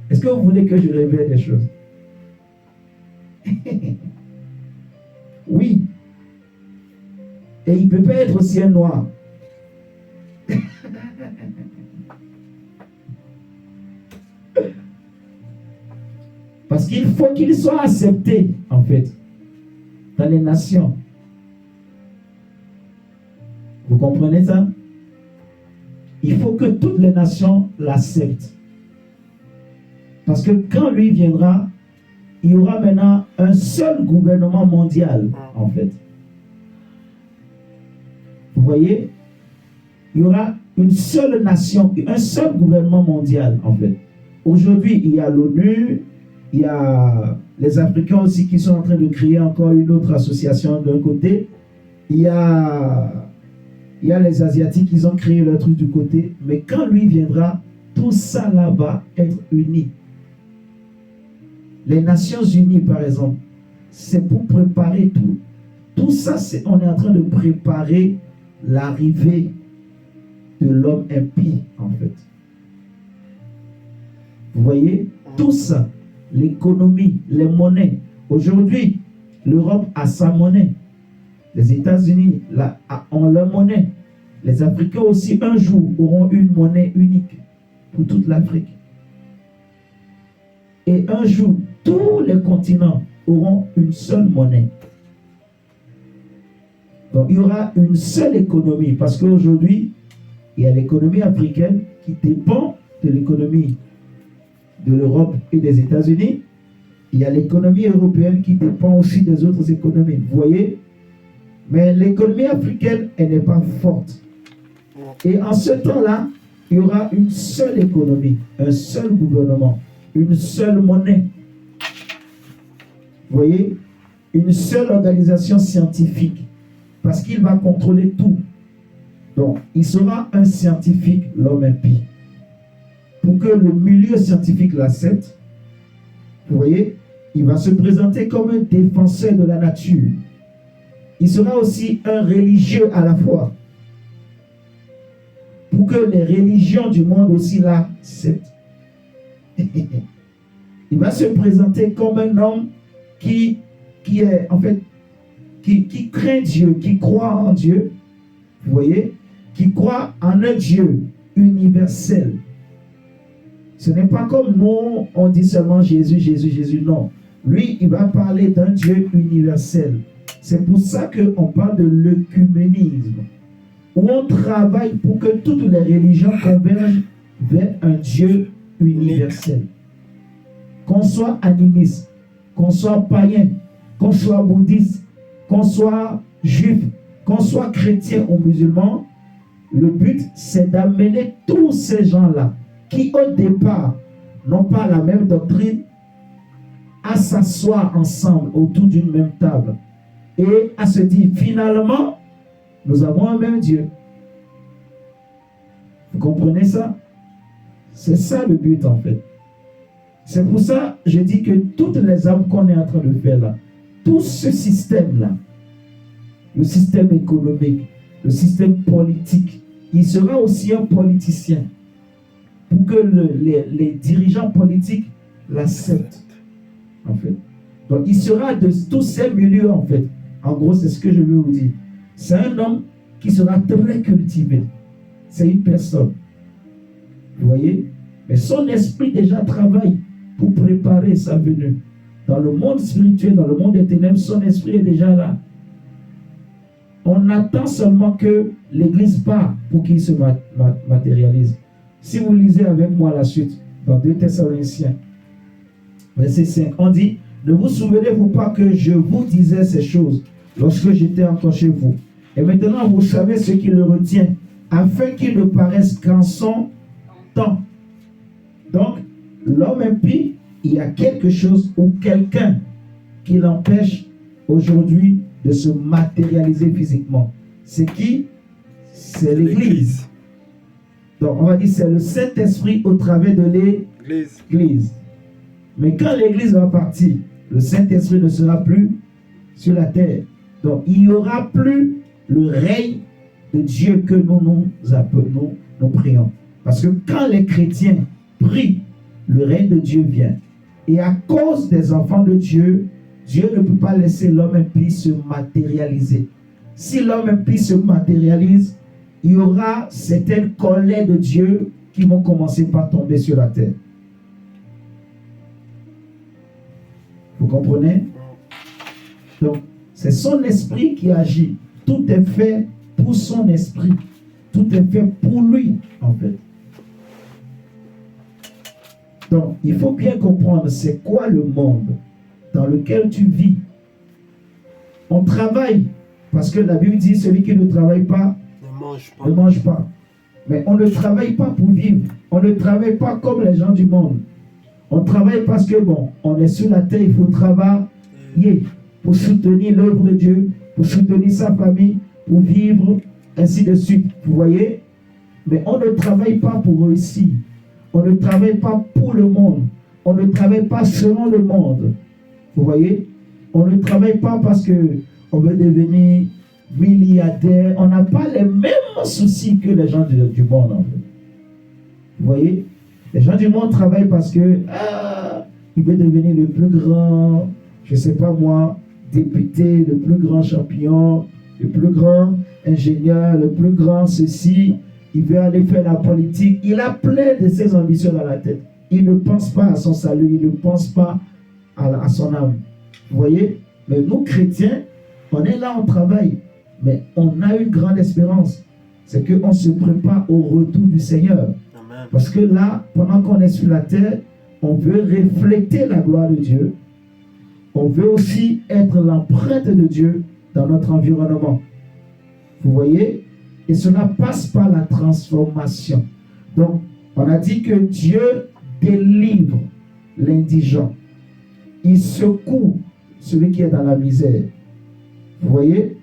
Est-ce que vous voulez que je révèle des choses? Oui. Et il ne peut pas être aussi un noir. Parce qu'il faut qu'il soit accepté, en fait, dans les nations. Vous comprenez ça? Il faut que toutes les nations l'acceptent. Parce que quand lui viendra, il y aura maintenant un seul gouvernement mondial, en fait. Vous voyez? Il y aura une seule nation, un seul gouvernement mondial, en fait. Aujourd'hui, il y a l'ONU, il y a les Africains aussi qui sont en train de créer encore une autre association d'un côté. Il y a les Asiatiques qui ont créé leur truc du côté. Mais quand lui viendra, tout ça là va être uni. Les Nations Unies, par exemple, c'est pour préparer tout. Tout ça, on est en train de préparer l'arrivée de l'homme impie, en fait. Vous voyez? Tout ça, l'économie, les monnaies. Aujourd'hui, l'Europe a sa monnaie. Les États-Unis ont leur monnaie. Les Africains aussi, un jour, auront une monnaie unique pour toute l'Afrique. Et un jour, tous les continents auront une seule monnaie. Donc, il y aura une seule économie. Parce qu'aujourd'hui, il y a l'économie africaine qui dépend de l'économie de l'Europe et des États-Unis. Il y a l'économie européenne qui dépend aussi des autres économies. Vous voyez? Mais l'économie africaine, elle n'est pas forte. Et en ce temps-là, il y aura une seule économie, un seul gouvernement, une seule monnaie. Vous voyez? Une seule organisation scientifique. Parce qu'il va contrôler tout. Donc, il sera un scientifique, l'homme impie. Pour que le milieu scientifique l'accepte, vous voyez, il va se présenter comme un défenseur de la nature. Il sera aussi un religieux à la fois. Pour que les religions du monde aussi l'acceptent. Il va se présenter comme un homme qui est, en fait, qui craint Dieu, qui croit en Dieu. Vous voyez, qui croit en un Dieu universel. Ce n'est pas comme nous, on dit seulement Jésus, Jésus, Jésus. Non. Lui, il va parler d'un Dieu universel. C'est pour ça qu'on parle de l'œcuménisme, où on travaille pour que toutes les religions convergent vers un Dieu universel. Qu'on soit animiste, qu'on soit païen, qu'on soit bouddhiste, qu'on soit juif, qu'on soit chrétien ou musulman, le but, c'est d'amener tous ces gens-là qui, au départ, n'ont pas la même doctrine, à s'asseoir ensemble autour d'une même table et à se dire finalement, nous avons un même Dieu. Vous comprenez ça? C'est ça le but en fait. C'est pour ça que je dis que toutes les âmes qu'on est en train de faire là, tout ce système-là, le système économique, le système politique, il sera aussi un politicien pour que les dirigeants politiques l'acceptent en fait. Donc il sera de tous ces milieux en fait. En gros, c'est ce que je veux vous dire. C'est un homme qui sera très cultivé. C'est une personne. Vous voyez? Mais son esprit déjà travaille pour préparer sa venue. Dans le monde spirituel, dans le monde des ténèbres, son esprit est déjà là. On attend seulement que l'Église part pour qu'il se matérialise. Si vous lisez avec moi la suite, dans 2 Thessaloniciens, verset 5, on dit, ne vous souvenez-vous pas que je vous disais ces choses lorsque j'étais encore chez vous. Et maintenant, vous savez ce qui le retient, afin qu'il ne paraisse qu'en son temps. Donc, l'homme impie, il y a quelque chose ou quelqu'un qui l'empêche aujourd'hui de se matérialiser physiquement. C'est qui? C'est l'Église. Donc, on va dire c'est le Saint-Esprit au travers de l'Église. Mais quand l'Église va partir, le Saint-Esprit ne sera plus sur la terre. Donc, il n'y aura plus le règne de Dieu que nous appelons, nous prions. Parce que quand les chrétiens prient, le règne de Dieu vient. Et à cause des enfants de Dieu, Dieu ne peut pas laisser l'homme impie se matérialiser. Si l'homme impie se matérialise, il y aura certaines colères de Dieu qui vont commencer par tomber sur la terre. Vous comprenez? Donc, c'est son esprit qui agit. Tout est fait pour son esprit. Tout est fait pour lui, en fait. Donc, il faut bien comprendre c'est quoi le monde dans lequel tu vis. On travaille, parce que la Bible dit celui qui ne travaille pas ne mange pas. Mais on ne travaille pas pour vivre. On ne travaille pas comme les gens du monde. On travaille parce que, bon, on est sur la terre, il faut travailler pour soutenir l'œuvre de Dieu, pour soutenir sa famille, pour vivre, ainsi de suite. Vous voyez? Mais on ne travaille pas pour réussir. On ne travaille pas pour le monde. On ne travaille pas selon le monde. Vous voyez? On ne travaille pas parce qu'on veut devenir milliardaire. On n'a pas les mêmes soucis que les gens du monde, en fait. Vous voyez? Les gens du monde travaillent parce que ils veulent devenir le plus grand, je ne sais pas moi, député, le plus grand champion, le plus grand ingénieur, le plus grand ceci. Il veut aller faire la politique. Il a plein de ses ambitions dans la tête. Il ne pense pas à son salut. Il ne pense pas à son âme. Vous voyez? Mais nous, chrétiens, on est là, on travaille. Mais on a une grande espérance. C'est qu'on se prépare au retour du Seigneur. Amen. Parce que là, pendant qu'on est sur la terre, on veut refléter la gloire de Dieu. On veut aussi être l'empreinte de Dieu dans notre environnement. Vous voyez? Et cela passe par la transformation. Donc, on a dit que Dieu délivre l'indigent. Il secoue celui qui est dans la misère. Vous voyez?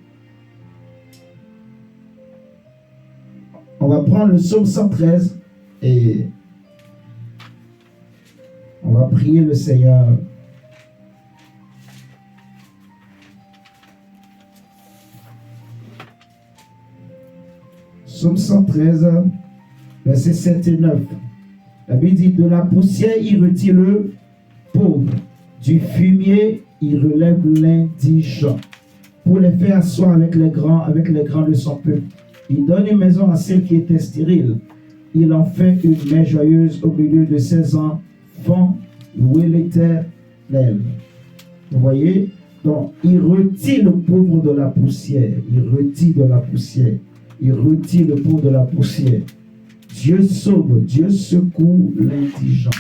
On va prendre le psaume 113 et on va prier le Seigneur. Psaume 113, versets 7 et 9. La Bible dit, de la poussière, il retire le pauvre. Du fumier, il relève l'indigent. Pour les faire asseoir avec les grands de son peuple. Il donne une maison à celle qui était stérile. Il en fait une mère joyeuse au milieu de ses enfants. Louez l'Éternel. Vous voyez? Donc, il retire le pauvre de la poussière. Il retire de la poussière. Il retire le pauvre de la poussière. Dieu sauve, Dieu secoue l'indigent.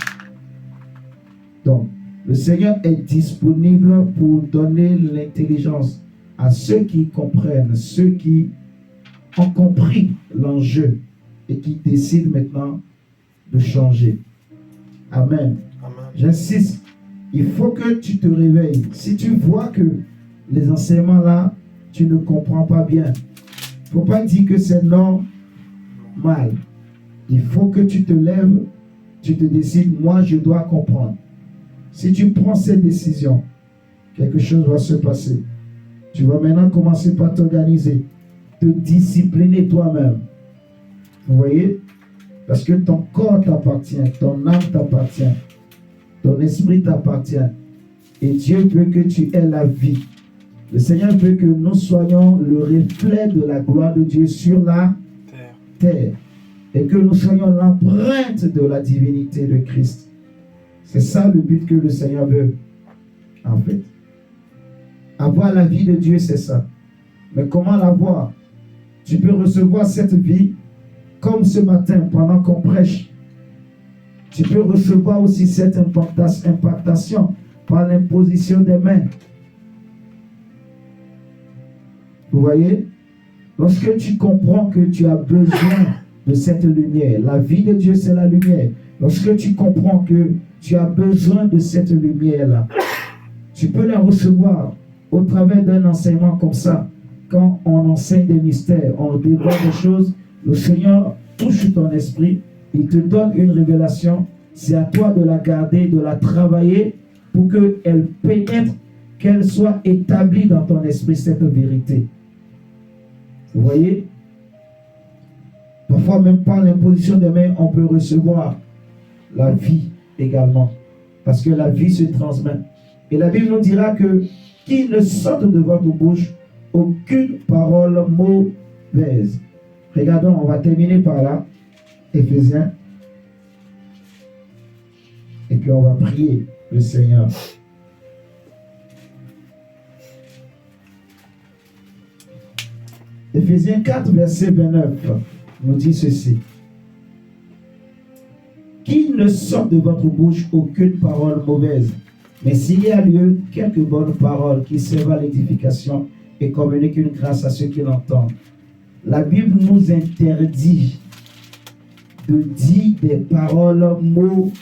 Donc, le Seigneur est disponible pour donner l'intelligence à ceux qui comprennent, ceux qui ont compris l'enjeu et qui décident maintenant de changer. Amen. Amen. J'insiste, il faut que tu te réveilles. Si tu vois que les enseignements là, tu ne comprends pas bien, il ne faut pas dire que c'est normal. Il faut que tu te lèves, tu te décides, moi je dois comprendre. Si tu prends cette décision, quelque chose va se passer. Tu vas maintenant commencer par t'organiser, te discipliner toi-même. Vous voyez? Parce que ton corps t'appartient, ton âme t'appartient, ton esprit t'appartient. Et Dieu veut que tu aies la vie. Le Seigneur veut que nous soyons le reflet de la gloire de Dieu sur la terre. Et que nous soyons l'empreinte de la divinité de Christ. C'est ça le but que le Seigneur veut, en fait. Avoir la vie de Dieu, c'est ça. Mais comment l'avoir? Tu peux recevoir cette vie comme ce matin, pendant qu'on prêche. Tu peux recevoir aussi cette impactation par l'imposition des mains. Vous voyez? Lorsque tu comprends que tu as besoin de cette lumière, la vie de Dieu, c'est la lumière. Lorsque tu comprends que tu as besoin de cette lumière-là, tu peux la recevoir au travers d'un enseignement comme ça. Quand on enseigne des mystères, on dévoile des choses, le Seigneur touche ton esprit, il te donne une révélation. C'est à toi de la garder, de la travailler pour qu'elle pénètre, qu'elle soit établie dans ton esprit, cette vérité. Vous voyez? Parfois, même par l'imposition des mains, on peut recevoir la vie également. Parce que la vie se transmet. Et la Bible nous dira que qu'il ne sorte de votre bouche aucune parole mauvaise. Regardons, on va terminer par là. Éphésiens. Et puis on va prier le Seigneur. Éphésiens 4, verset 29 nous dit ceci. Qu'il ne sorte de votre bouche aucune parole mauvaise, mais s'il y a lieu, quelques bonnes paroles qui servent à l'édification et communiquent une grâce à ceux qui l'entendent. La Bible nous interdit de dire des paroles mauvaises.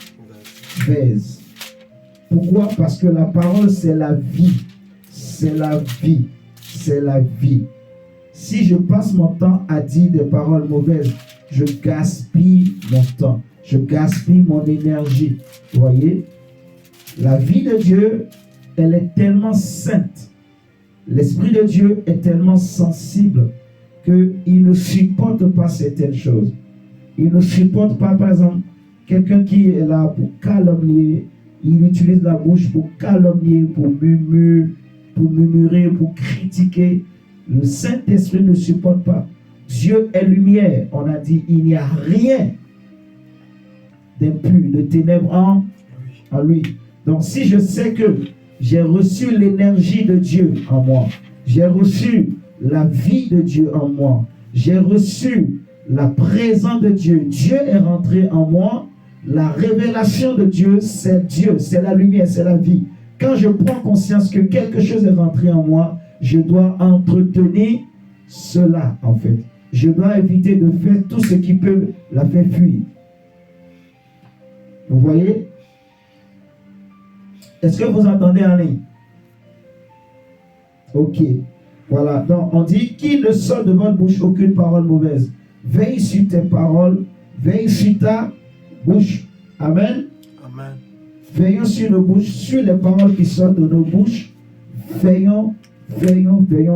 Pourquoi? Parce que la parole, c'est la vie. C'est la vie. C'est la vie. Si je passe mon temps à dire des paroles mauvaises, je gaspille mon temps. Je gaspille mon énergie. Vous voyez? La vie de Dieu, elle est tellement sainte. L'Esprit de Dieu est tellement sensible qu'il ne supporte pas certaines choses. Il ne supporte pas, par exemple, quelqu'un qui est là pour calomnier. Il utilise la bouche pour calomnier, pour murmurer, pour critiquer. Le Saint-Esprit ne supporte pas. Dieu est lumière. On a dit, il n'y a rien d'impur, de ténèbres en lui. Donc, si je sais que j'ai reçu l'énergie de Dieu en moi, j'ai reçu la vie de Dieu en moi, j'ai reçu la présence de Dieu, Dieu est rentré en moi, la révélation de Dieu, c'est la lumière, c'est la vie. Quand je prends conscience que quelque chose est rentré en moi, je dois entretenir cela, en fait. Je dois éviter de faire tout ce qui peut la faire fuir. Vous voyez? Est-ce que vous entendez en ligne? Ok. Voilà. Donc, on dit qu'il ne sort de votre bouche aucune parole mauvaise. Veille sur tes paroles. Veille sur ta bouche. Amen. Amen. Veillons sur nos bouches, sur les paroles qui sortent de nos bouches. Veillons,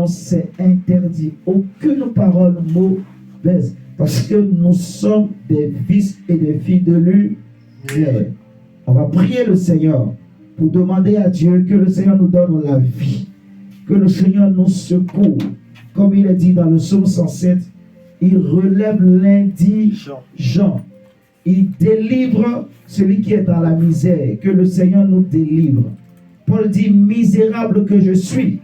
c'est interdit. Aucune parole mauvaise. Parce que nous sommes des fils et des filles de lumière. On va prier le Seigneur pour demander à Dieu que le Seigneur nous donne la vie. Que le Seigneur nous secoue. Comme il est dit dans le psaume 107, il relève l'indigent. Il délivre celui qui est dans la misère. Que le Seigneur nous délivre. Paul dit, misérable que je suis.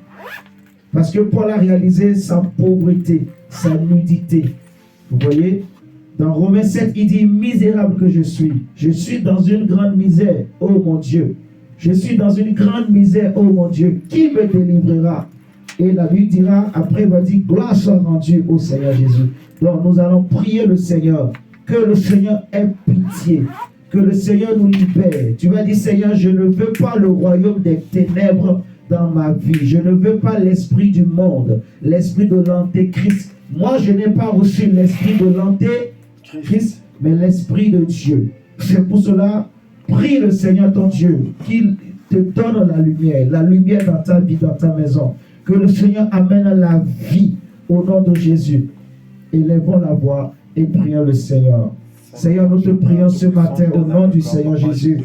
Parce que Paul a réalisé sa pauvreté, sa nudité. Vous voyez? Dans Romains 7, il dit, misérable que je suis. Je suis dans une grande misère, oh mon Dieu. Je suis dans une grande misère, oh mon Dieu. Qui me délivrera? Et la Bible dira, après il va dire, gloire soit rendue au Seigneur Jésus. Donc nous allons prier le Seigneur. Que le Seigneur ait pitié. que le Seigneur nous libère. Tu vas dire, Seigneur, je ne veux pas le royaume des ténèbres dans ma vie. Je ne veux pas l'esprit du monde, l'esprit de l'antéchrist. Moi, je n'ai pas reçu l'esprit de l'antéchrist, mais l'esprit de Dieu. C'est pour cela, prie le Seigneur ton Dieu, qu'il te donne la lumière dans ta vie, dans ta maison. Que le Seigneur amène la vie au nom de Jésus. Élevons la voix et prions le Seigneur. Seigneur, nous te prions ce matin au nom du Seigneur Jésus.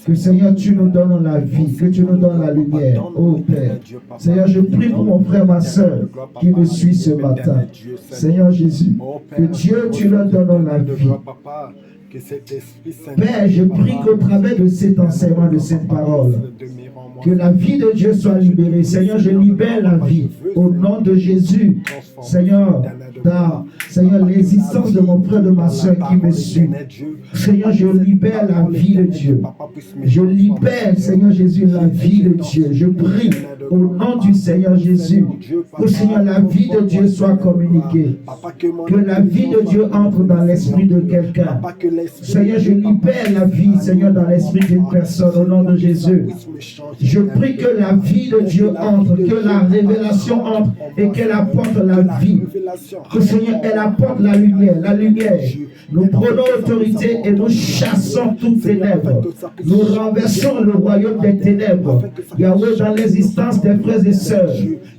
Que Seigneur, tu nous donnes la vie, que tu nous donnes la lumière. Oh Père. Seigneur, je prie pour mon frère, ma soeur qui me suit ce matin. Seigneur Jésus, que Dieu, tu leur donnes la vie. Père, je prie qu'au travers de cet enseignement, de cette parole, que la vie de Dieu soit libérée. Seigneur, je libère la vie au nom de Jésus. Seigneur, dans l'existence de mon frère, de ma soeur qui me suit. Seigneur, je libère la vie de Dieu. Je libère, Seigneur Jésus, la vie de Dieu. Je prie au nom du Seigneur Jésus que, Seigneur, la vie de Dieu soit communiquée. Que la vie de Dieu entre dans l'esprit de quelqu'un. Seigneur, je libère la vie, Seigneur, dans l'esprit d'une personne au nom de Jésus. Je prie que la vie de Dieu entre, que la révélation entre et qu'elle apporte la vie. Que, Seigneur, elle apporte la lumière, la lumière. Nous prenons autorité et nous chassons toutes ténèbres. Nous renversons le royaume des ténèbres. Yahweh, dans l'existence des frères et sœurs,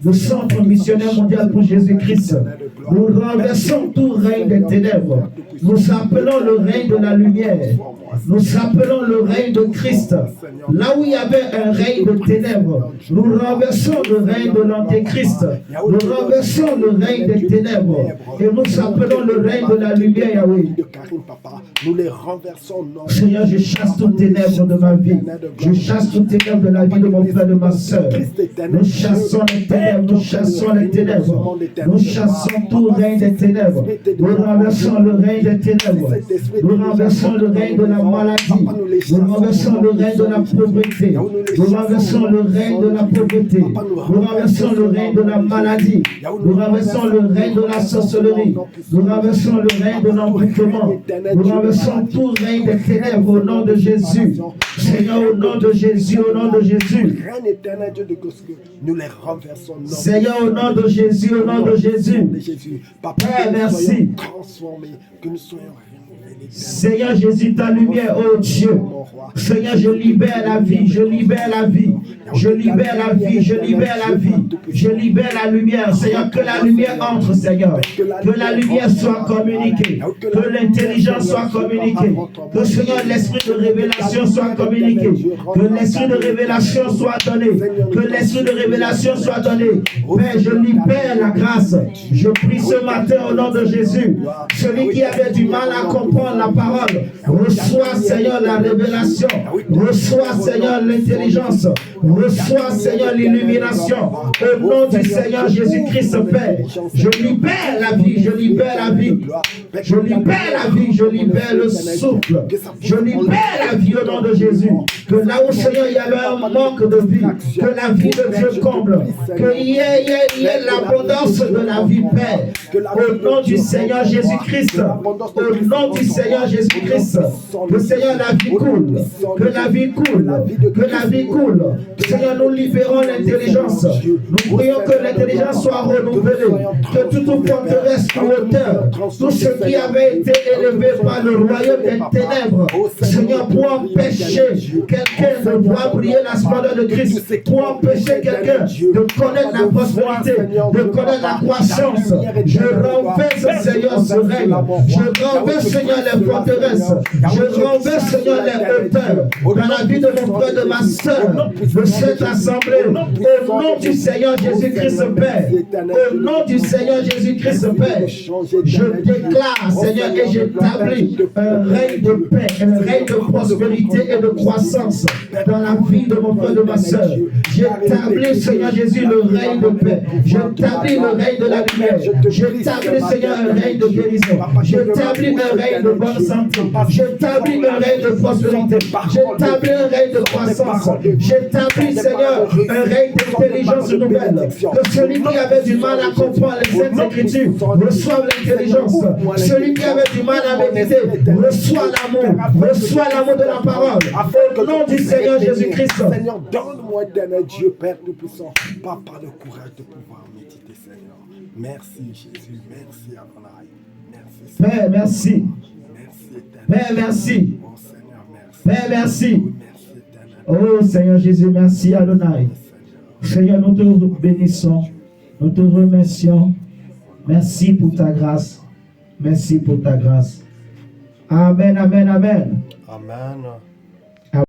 le centre missionnaire mondial pour Jésus-Christ, nous renversons tout règne des ténèbres. Nous appelons le règne de la lumière. Nous appelons le règne de Christ. Là où il y avait un règne de ténèbres, nous renversons le règne de l'antéchrist. Nous renversons le règne des ténèbres. Et nous appelons le règne de la lumière, Yahweh. Nous les renversons. Seigneur, je chasse toutes ténèbres de ma vie. Je chasse toutes ténèbres de la vie de mon frère, de ma soeur. Nous chassons les ténèbres, nous chassons les ténèbres. Nous chassons tout règne des ténèbres. Nous renversons le règne des ténèbres. Nous renversons le règne de la maladie. Nous renversons le règne de la pauvreté. Nous renversons le règne de la pauvreté. Nous renversons le règne de la maladie. Nous renversons le règne de la sorcellerie. Nous renversons le règne de l'embriquement. Nous renversons tout règne des ténèbres au nom de Jésus. Seigneur, au nom de Jésus, au nom de Jésus. Nous les renversons. Seigneur, au nom de Jésus, au nom de Jésus. Père, merci. Que nous soyons Seigneur Jésus, ta lumière, oh Dieu. Seigneur, je libère la vie, je libère la vie. Je libère la vie, je libère la vie. Je libère la lumière. Seigneur, que la lumière entre, Seigneur. Que la lumière soit communiquée. Que l'intelligence soit communiquée. Que, Seigneur, l'esprit de révélation soit communiqué. Que l'esprit de révélation soit donné. Que l'esprit de révélation soit donné. Père, je libère la grâce. Je prie ce matin au nom de Jésus. Celui qui avait du mal à comprendre la parole, reçois, Seigneur, la révélation. Reçois, Seigneur, l'intelligence. Reçois, Seigneur, l'illumination. Au nom du Seigneur Jésus-Christ, Père, je libère la vie, je libère la vie. Je libère la vie, je libère le souffle. Je libère la vie au nom de Jésus. Que là où, Seigneur, il y avait un manque de vie, que la vie de Dieu comble. Qu'il y ait l'abondance de la vie, Père. Au nom du Seigneur Jésus-Christ. Au nom du Seigneur Jésus-Christ. Que, Seigneur, la vie coule. Que la vie coule. Que la vie coule. Seigneur, nous libérons l'intelligence. Nous prions que l'intelligence soit renouvelée. Que toute forteresse en hauteur, tout ce qui avait été élevé par le royaume des ténèbres, Seigneur, pour empêcher quelqu'un de voir briller la splendeur de Christ, pour empêcher quelqu'un de connaître la prospérité, de connaître la croissance, je renverse, Seigneur, ce règne. Je renverse, Seigneur, les forteresses. Je renverse, Seigneur, les hauteurs dans la vie de mon frère, de ma soeur, de cette assemblée. Au nom du Seigneur Jésus-Christ, Père. Au nom du Seigneur Jésus-Christ, Père. Je déclare, Seigneur, et j'établis un règne de paix, un règne de prospérité et de croissance dans la vie de mon frère, de ma soeur. J'établis, Seigneur Jésus, le règne de paix. J'établis le règne de la lumière. J'établis, Seigneur, un règne de guérison. J'établis un règne de bonne santé. J'établis un règne de prospérité. J'établis un règne de croissance. J'établis, Seigneur, un règne d'intelligence nouvelle. Que celui qui avait du mal à comprendre les Saintes Écritures reçoive l'intelligence. Celui qui avait du mal à méditer reçoit l'amour de la parole. Au nom du Seigneur Jésus-Christ. Seigneur, donne-moi, éternel Dieu, Père Tout-Puissant, Papa, le courage de pouvoir méditer, Seigneur. Merci, Jésus. Merci, Adonai. Merci, Seigneur. Père, merci. Merci, éternel. Père, merci. Oh, Seigneur, merci. Père, merci. Merci, éternel. Oh Seigneur Jésus, merci Adonai. Seigneur, nous te bénissons. Nous te remercions. Merci pour ta grâce. Merci pour ta grâce. Amen, amen, amen. Amen.